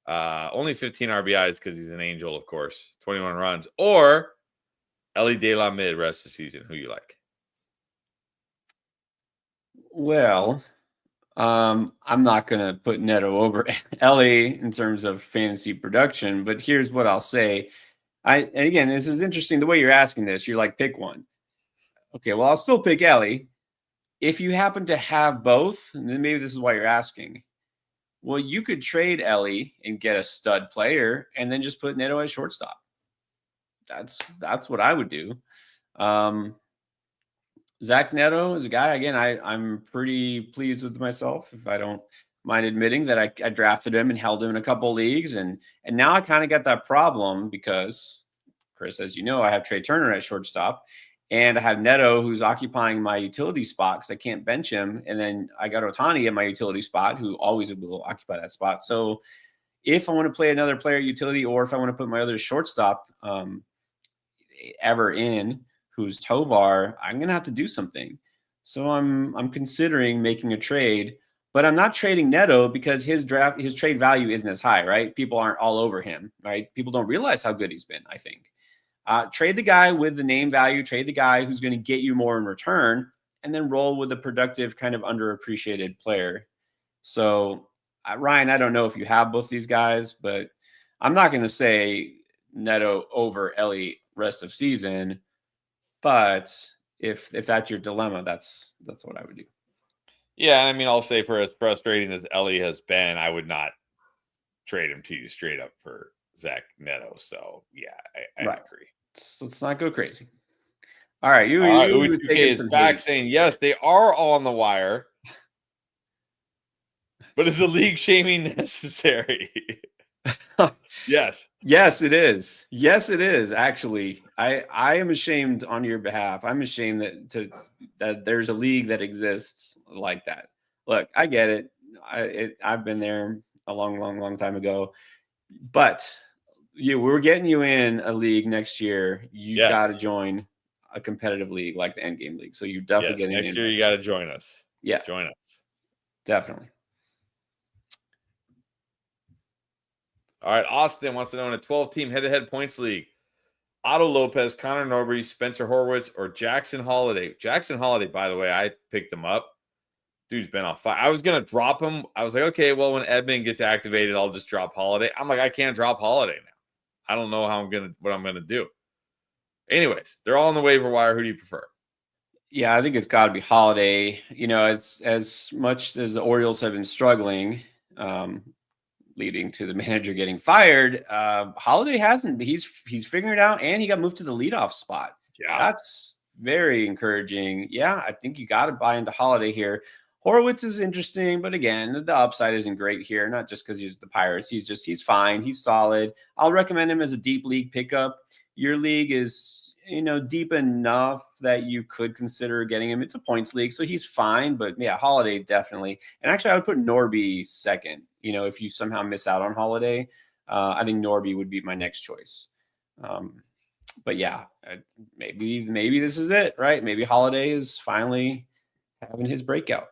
only 15 RBIs because he's an angel, of course, 21 runs, or Ellie De La Mid rest of the season. Who you like? Well, I'm not going to put Neto over Ellie in terms of fantasy production, but here's what I'll say. And again, this is interesting the way you're asking this. You're like, pick one. Okay, well, I'll still pick Ellie. If you happen to have both, and then maybe this is why you're asking. Well, you could trade Ellie and get a stud player and then just put Neto as shortstop. That's what I would do. Zach Neto is a guy, again, I'm pretty pleased with myself, if I don't mind admitting that I drafted him and held him in a couple of leagues. And now I kind of got that problem because, Chris, as you know, I have Trey Turner at shortstop. And I have Neto, who's occupying my utility spot because I can't bench him. And then I got Ohtani in my utility spot, who always will occupy that spot. So if I want to play another player utility, or if I want to put my other shortstop ever in, who's Tovar, I'm going to have to do something. So I'm considering making a trade, but I'm not trading Neto because his trade value isn't as high, right? People aren't all over him, right? People don't realize how good he's been, I think. Trade the guy with the name value, trade the guy who's going to get you more in return, and then roll with a productive kind of underappreciated player. So, Ryan, I don't know if you have both these guys, but I'm not going to say Neto over Ellie rest of season. But if that's your dilemma, that's what I would do. Yeah, I mean, I'll say for as frustrating as Ellie has been, I would not trade him to you straight up for Zach Neto. So, yeah, I agree. Let's not go crazy. All right. Uwe2K is back saying, yes, they are all on the wire. But is the league shaming necessary? Yes. Yes, it is. Yes, it is. Actually, I am ashamed on your behalf. I'm ashamed that there's a league that exists like that. Look, I get it. I've been there. a long time ago. But we're getting you in a league next year. You got to join a competitive league like the Endgame League. So you definitely get in. Next year, you got to join us. Yeah. Join us. Definitely. All right. Austin wants to know in a 12-team head-to-head points league, Otto Lopez, Connor Norbury, Spencer Horwitz, or Jackson Holiday. Jackson Holiday, by the way, I picked him up. Dude's been on fire. I was going to drop him. I was like, okay, well, when Edmund gets activated, I'll just drop Holiday. I'm like, I can't drop Holiday now. I don't know what I'm going to do. Anyways, they're all on the waiver wire. Who do you prefer? Yeah, I think it's got to be Holiday. You know, as much as the Orioles have been struggling, leading to the manager getting fired, Holiday hasn't. He's figuring it out, and he got moved to the leadoff spot. Yeah, that's very encouraging. Yeah, I think you got to buy into Holiday here. Horwitz is interesting, but again, the upside isn't great here. Not just because he's the Pirates. He's fine. He's solid. I'll recommend him as a deep league pickup. Your league is, deep enough that you could consider getting him. It's a points league, so he's fine. But yeah, Holiday definitely. And actually, I would put Norby second. If you somehow miss out on Holiday, I think Norby would be my next choice. But yeah, maybe this is it, right? Maybe Holiday is finally having his breakout.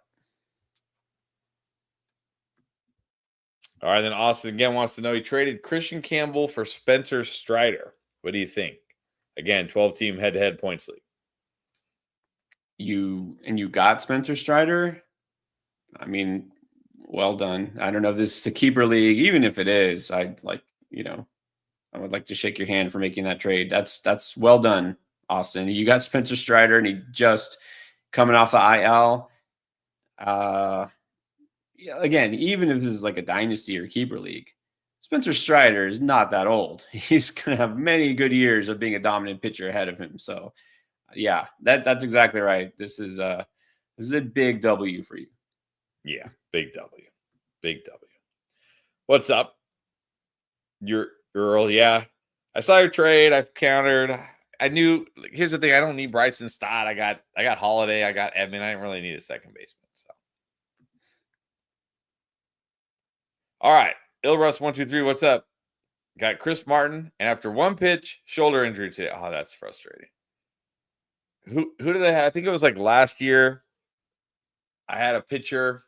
All right, then Austin again wants to know, he traded Christian Campbell for Spencer Strider. What do you think? Again, 12-team head-to-head points league. You got Spencer Strider? I mean, well done. I don't know if this is a keeper league. Even if it is, I would like to shake your hand for making that trade. That's well done, Austin. You got Spencer Strider, and he just coming off the IL. Again, even if this is like a dynasty or keeper league, Spencer Strider is not that old. He's going to have many good years of being a dominant pitcher ahead of him. So, yeah, that's exactly right. This is a big W for you. Yeah, big W. Big W. What's up? You're Earl. Yeah, I saw your trade. I've countered. I knew. Here's the thing. I don't need Bryson Stott. I got Holiday. I got Edmund. I didn't really need a second baseman. So, all right. Ilrus123, what's up? Got Chris Martin, and after one pitch, shoulder injury today. Oh, that's frustrating. Who did they have? I think it was like last year. I had a pitcher,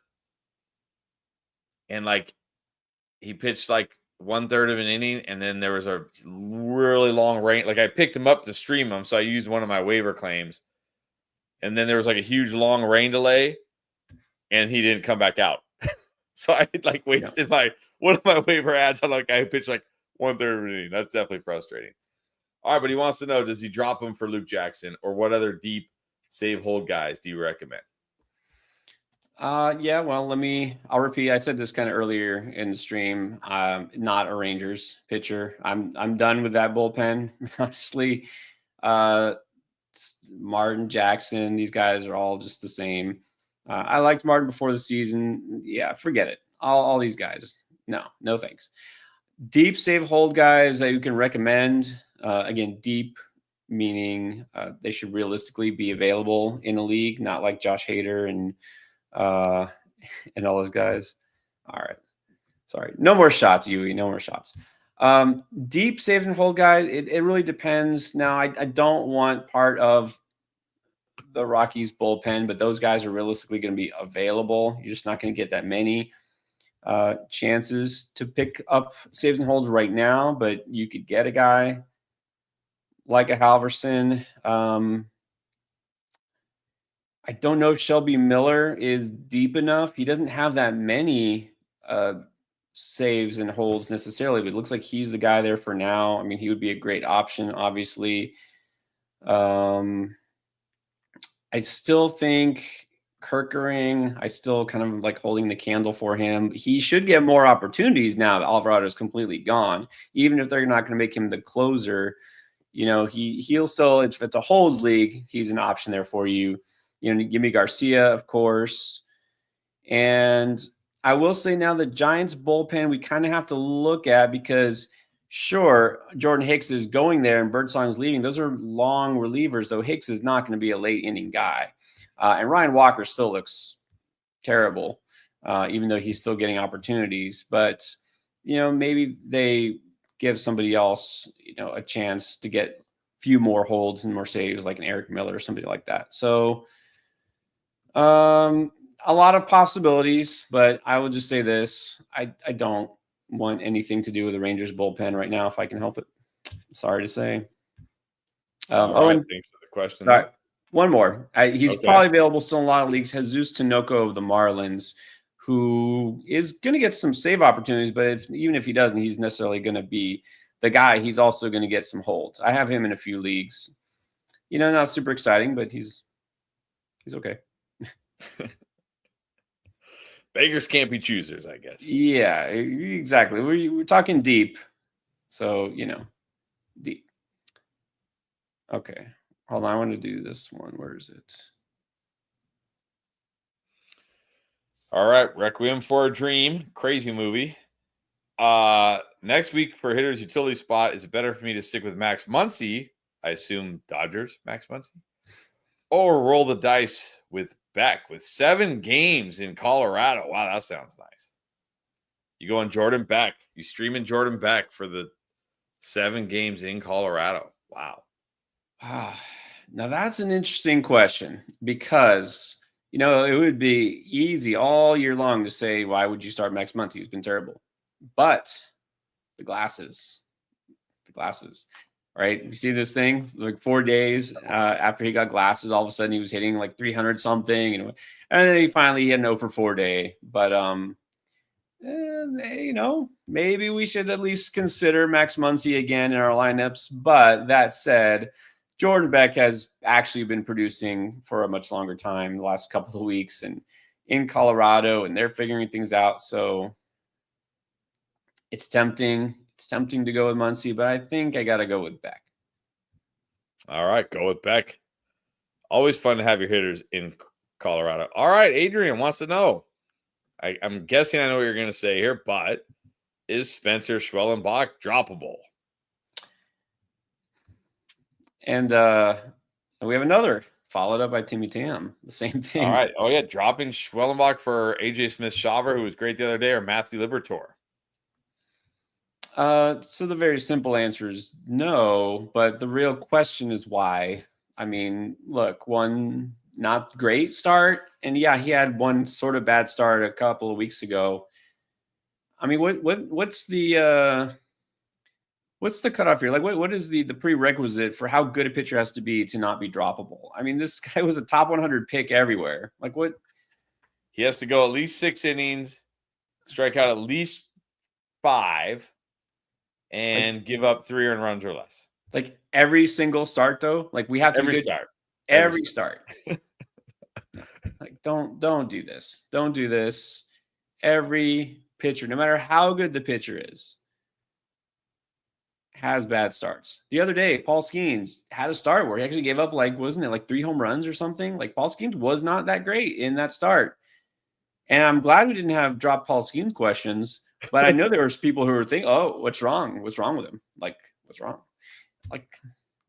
and like he pitched like 1/3 of an inning, and then there was a really long rain. Like I picked him up to stream him, so I used one of my waiver claims, and then there was like a huge long rain delay, and he didn't come back out. So I like wasted one of my waiver ads on like a guy who pitched like 1/3 of an inning. That's definitely frustrating. All right, but he wants to know, does he drop him for Luke Jackson, or what other deep save hold guys do you recommend? Yeah, well, I'll repeat. I said this kind of earlier in the stream. Not a Rangers pitcher. I'm done with that bullpen. Honestly, Martin, Jackson, these guys are all just the same. I liked Martin before the season. Yeah, forget it. All these guys. No thanks. Deep save hold guys that you can recommend. Again, deep meaning they should realistically be available in a league, not like Josh Hader and all those guys. All right. Sorry. No more shots, Yui. No more shots. Deep save and hold guys, it really depends. Now, I don't want part of the Rockies bullpen, but those guys are realistically going to be available. You're just not going to get that many chances to pick up saves and holds right now, but you could get a guy like a Halverson. I don't know if Shelby Miller is deep enough. He doesn't have that many saves and holds necessarily, but it looks like he's the guy there for now. I mean, he would be a great option, obviously. I still think Kerkering, I still kind of like holding the candle for him. He should get more opportunities now that Alvarado is completely gone. Even if they're not going to make him the closer, he'll still, if it's a holds league, he's an option there for you. Give me Garcia, of course. And I will say now the Giants bullpen, we kind of have to look at because sure, Jordan Hicks is going there and Birdsong's leaving. Those are long relievers, though Hicks is not going to be a late inning guy. And Ryan Walker still looks terrible. even though he's still getting opportunities. But, maybe they give somebody else, a chance to get a few more holds and more saves, like an Eric Miller or somebody like that. So a lot of possibilities, but I will just say this. I don't want anything to do with the Rangers bullpen right now if I can help it. Sorry to say. All right, thanks for the question. Sorry, one more. He's probably available still in a lot of leagues. Jesus Tinoco of the Marlins, who is going to get some save opportunities, but even if he doesn't, he's necessarily going to be the guy. He's also going to get some holds. I have him in a few leagues. Not super exciting, but he's okay. Beggars can't be choosers, I guess. Yeah, exactly. We're talking deep. So, deep. Okay. Hold on. I want to do this one. Where is it? All right. Requiem for a Dream. Crazy movie. Next week for hitters utility spot, is it better for me to stick with Max Muncy? I assume Dodgers, Max Muncy. Or roll the dice with Beck with 7 games in Colorado. Wow, that sounds nice. You go on Jordan Beck. You streaming Jordan Beck for the 7 games in Colorado. Wow. Now that's an interesting question because, it would be easy all year long to say, why would you start Max Muncy? He's been terrible. But the glasses, right? You see this thing like 4 days after he got glasses, all of a sudden he was hitting like 300 something. And then he finally had an 0 for 4 day. But, maybe we should at least consider Max Muncy again in our lineups. But that said, Jordan Beck has actually been producing for a much longer time the last couple of weeks and in Colorado, and they're figuring things out. So it's tempting. It's tempting to go with Muncy, but I think I got to go with Beck. All right, go with Beck. Always fun to have your hitters in Colorado. All right, Adrian wants to know. I'm guessing I know what you're going to say here, but is Spencer Schwellenbach droppable? And we have another followed up by Timmy Tam. The same thing. All right. Oh, yeah. Dropping Schwellenbach for AJ Smith-Shawver, who was great the other day, or Matthew Liberatore? So the very simple answer is no, but the real question is why. I mean, look, one not great start, and yeah, he had one sort of bad start a couple of weeks ago. I mean, what's the cutoff here? Like, what is the prerequisite for how good a pitcher has to be to not be droppable? I mean, this guy was a top 100 pick everywhere. Like, what? He has to go at least 6 innings, strike out at least 5, and give up 3 earned runs or less. Like every single start, though. Like we have to every start. Like don't do this. Don't do this. Every pitcher, no matter how good the pitcher is, has bad starts. The other day, Paul Skeens had a start where he actually gave up wasn't it 3 home runs or something? Like Paul Skeens was not that great in that start. And I'm glad we didn't have drop Paul Skeens questions, but I know there was people who were thinking, oh, what's wrong? What's wrong with him? Like, what's wrong? Like,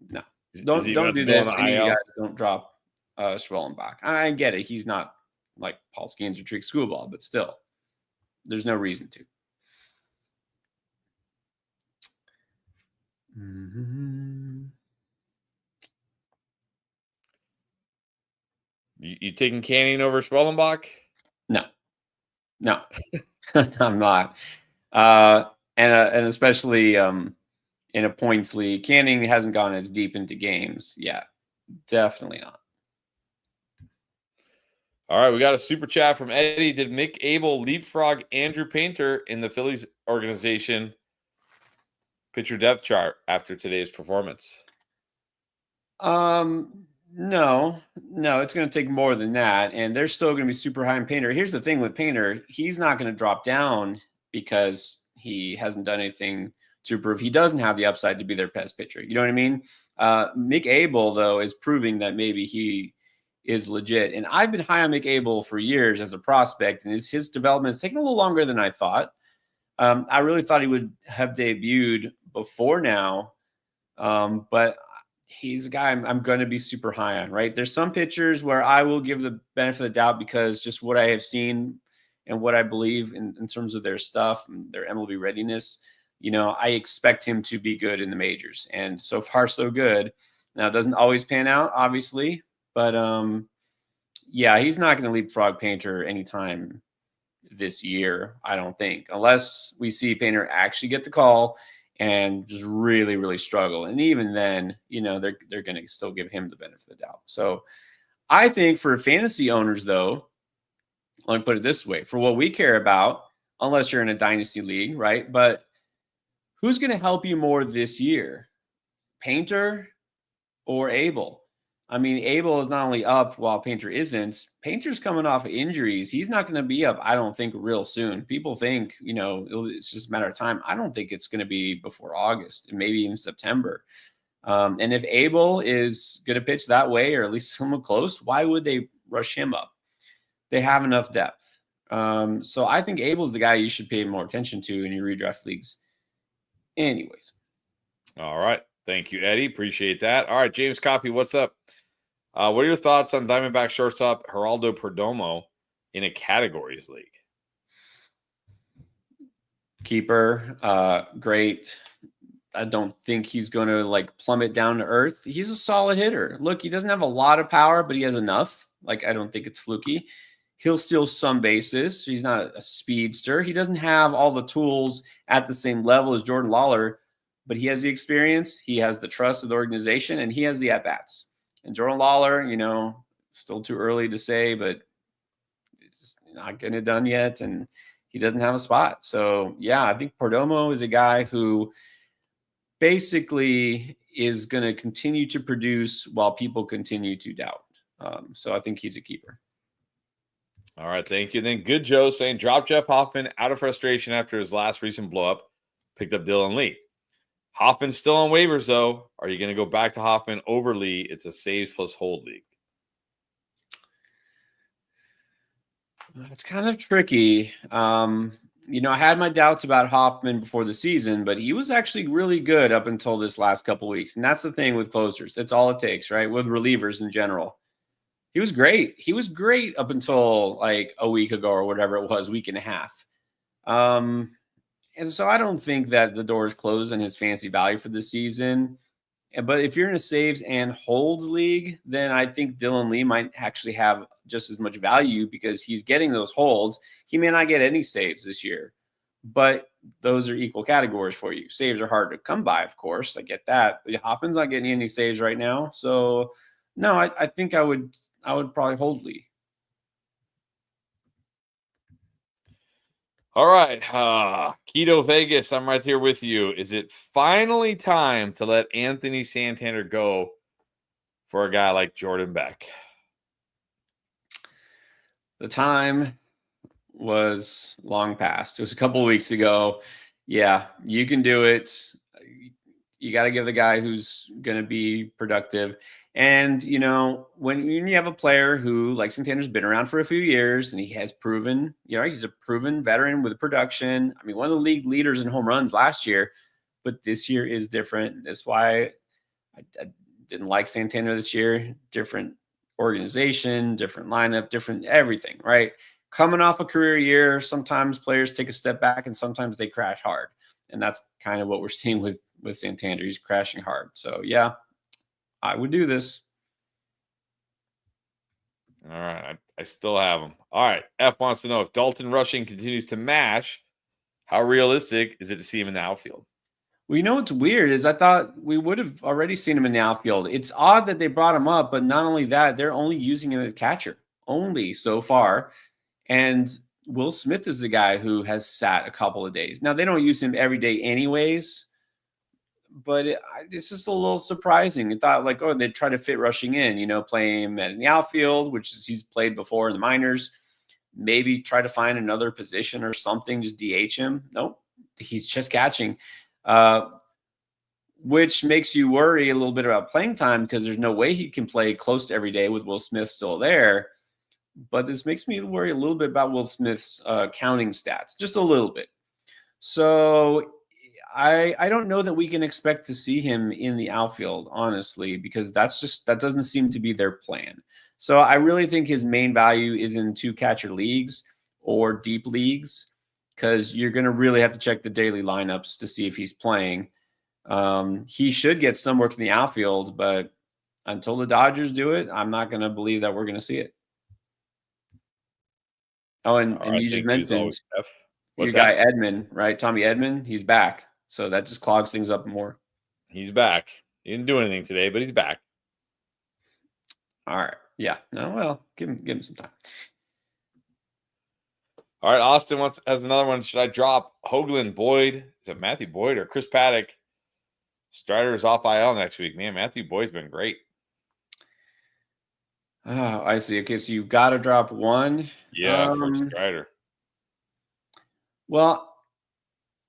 no. Don't do this. Any of you guys don't drop Schwellenbach. I get it. He's not like Paul Skeens or Trick Schoolball, but still, there's no reason to. Mm-hmm. You taking Canning over Schwellenbach? No, I'm not. And especially in a points league, Canning hasn't gone as deep into games yet. Definitely not. All right, we got a super chat from Eddie. Did Mick Abel leapfrog Andrew Painter in the Phillies organization pitcher depth chart after today's performance? No, it's going to take more than that. And they're still going to be super high in Painter. Here's the thing with Painter. He's not going to drop down because he hasn't done anything to prove he doesn't have the upside to be their best pitcher. You know what I mean? Mick Abel, though, is proving that maybe he is legit. And I've been high on Mick Abel for years as a prospect, and his development has taken a little longer than I thought. I really thought he would have debuted before now, but he's a guy I'm going to be super high on, right? There's some pitchers where I will give the benefit of the doubt because just what I have seen and what I believe in terms of their stuff and their MLB readiness, I expect him to be good in the majors. And so far, so good. Now, it doesn't always pan out, obviously, but yeah, he's not going to leapfrog Painter anytime this year, I don't think, unless we see Painter actually get the call and just really, really struggle. And even then, they're going to still give him the benefit of the doubt. So I think for fantasy owners, though, let me put it this way, for what we care about, unless you're in a dynasty league, right? But who's going to help you more this year, Painter or Abel? I mean, Abel is not only up while Painter isn't. Painter's coming off of injuries. He's not going to be up, I don't think, real soon. People think, it's just a matter of time. I don't think it's going to be before August, maybe even September. And if Abel is going to pitch that way, or at least somewhat close, why would they rush him up? They have enough depth. So I think Abel's the guy you should pay more attention to in your redraft leagues. Anyways. All right. Thank you, Eddie. Appreciate that. All right, James Coffey, what's up? What are your thoughts on Diamondback shortstop Geraldo Perdomo in a categories league? Keeper, great. I don't think he's going to plummet down to earth. He's a solid hitter. Look, he doesn't have a lot of power, but he has enough. I don't think it's fluky. He'll steal some bases. He's not a speedster. He doesn't have all the tools at the same level as Jordan Lawler, but he has the experience. He has the trust of the organization, and he has the at-bats. And Jordan Lawler, still too early to say, but it's not getting it done yet, and he doesn't have a spot. So, yeah, I think Perdomo is a guy who basically is going to continue to produce while people continue to doubt. So I think he's a keeper. All right, thank you. Then Good Joe saying, drop Jeff Hoffman out of frustration after his last recent blow-up. Picked up Dylan Lee. Hoffman's still on waivers, though. Are you going to go back to Hoffman over Lee? It's a saves plus hold league. It's kind of tricky. I had my doubts about Hoffman before the season, but he was actually really good up until this last couple of weeks. And that's the thing with closers. It's all it takes, right? With relievers in general. He was great. He was great up until a week ago or whatever it was, week and a half. And so I don't think that the door is closed on his fantasy value for this season. But if you're in a saves and holds league, then I think Dylan Lee might actually have just as much value because he's getting those holds. He may not get any saves this year, but those are equal categories for you. Saves are hard to come by, of course. I get that. But Hoffman's not getting any saves right now. So, no, I think I would probably hold Lee. All right. Keto Vegas, I'm right here with you. Is it finally time to let Anthony Santander go for a guy like Jordan Beck? The time was long past. It was a couple of weeks ago. Yeah, you can do it. You got to give the guy who's going to be productive. And, when you have a player who, like Santander's been around for a few years and he has proven, he's a proven veteran with production. I mean, one of the league leaders in home runs last year, but this year is different. That's why I didn't like Santander this year. Different organization, different lineup, different everything, right? Coming off a career year, sometimes players take a step back and sometimes they crash hard. And that's kind of what we're seeing with Santander. He's crashing hard. So, yeah. I would do this. All right. I still have him. All right. F wants to know if Dalton Rushing continues to mash, how realistic is it to see him in the outfield? Well, what's weird is I thought we would have already seen him in the outfield. It's odd that they brought him up, but not only that, they're only using him as catcher, only so far. And Will Smith is the guy who has sat a couple of days. Now, they don't use him every day anyways, but it's just a little surprising. I thought they'd try to fit Rushing in, play him in the outfield, which he's played before in the minors. Maybe try to find another position or something, just DH him. Nope, he's just catching, which makes you worry a little bit about playing time because there's no way he can play close to every day with Will Smith still there. But this makes me worry a little bit about Will Smith's counting stats, just a little bit. So I don't know that we can expect to see him in the outfield, honestly, because that doesn't seem to be their plan. So I really think his main value is in two catcher leagues or deep leagues, because you're going to really have to check the daily lineups to see if he's playing. He should get some work in the outfield, but until the Dodgers do it, I'm not going to believe that we're going to see it. Oh, and you just mentioned your guy Edman, right? Tommy Edman, he's back. So that just clogs things up more. He's back. He didn't do anything today, but he's back. All right. Yeah. No, well, give him some time. All right. Austin has another one. Should I drop Hoagland, Boyd? Is it Matthew Boyd or Chris Paddock? Strider's off IL next week. Man, Matthew Boyd's been great. Oh, I see. Okay, so you've got to drop one. Yeah, for Strider. Well,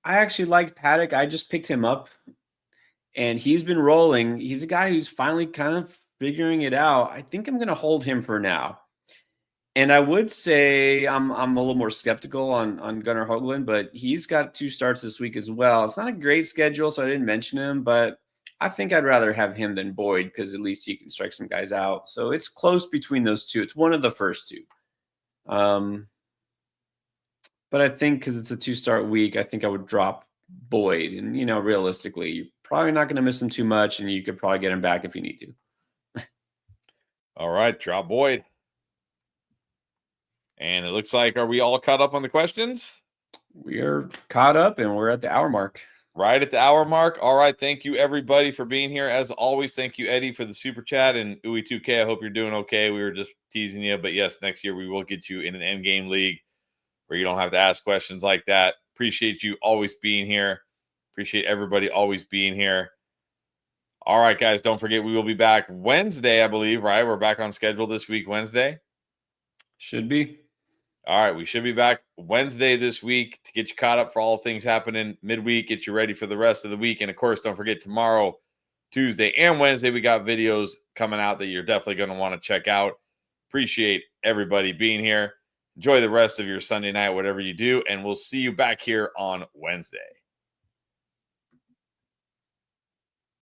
I actually like Paddock. I just picked him up, and he's been rolling. He's a guy who's finally kind of figuring it out. I think I'm going to hold him for now. And I would say I'm a little more skeptical on Gunnar Hoagland, but he's got 2 starts this week as well. It's not a great schedule, so I didn't mention him, but I think I'd rather have him than Boyd because at least he can strike some guys out. So it's close between those two. It's one of the first 2. But I think because it's a 2-start week, I think I would drop Boyd. And, realistically, you're probably not going to miss him too much, and you could probably get him back if you need to. All right, drop Boyd. And it looks like, are we all caught up on the questions? We are caught up, and we're at the hour mark. Right at the hour mark. All right. Thank you, everybody, for being here. As always, thank you, Eddie, for the super chat. And Uwe2K, I hope you're doing okay. We were just teasing you. But, yes, next year we will get you in an endgame league where you don't have to ask questions like that. Appreciate you always being here. Appreciate everybody always being here. All right, guys, don't forget we will be back Wednesday, I believe, right? We're back on schedule this week, Wednesday. Should be. All right, we should be back Wednesday this week to get you caught up for all things happening midweek, get you ready for the rest of the week. And, of course, don't forget tomorrow, Tuesday, and Wednesday, we got videos coming out that you're definitely going to want to check out. Appreciate everybody being here. Enjoy the rest of your Sunday night, whatever you do, and we'll see you back here on Wednesday.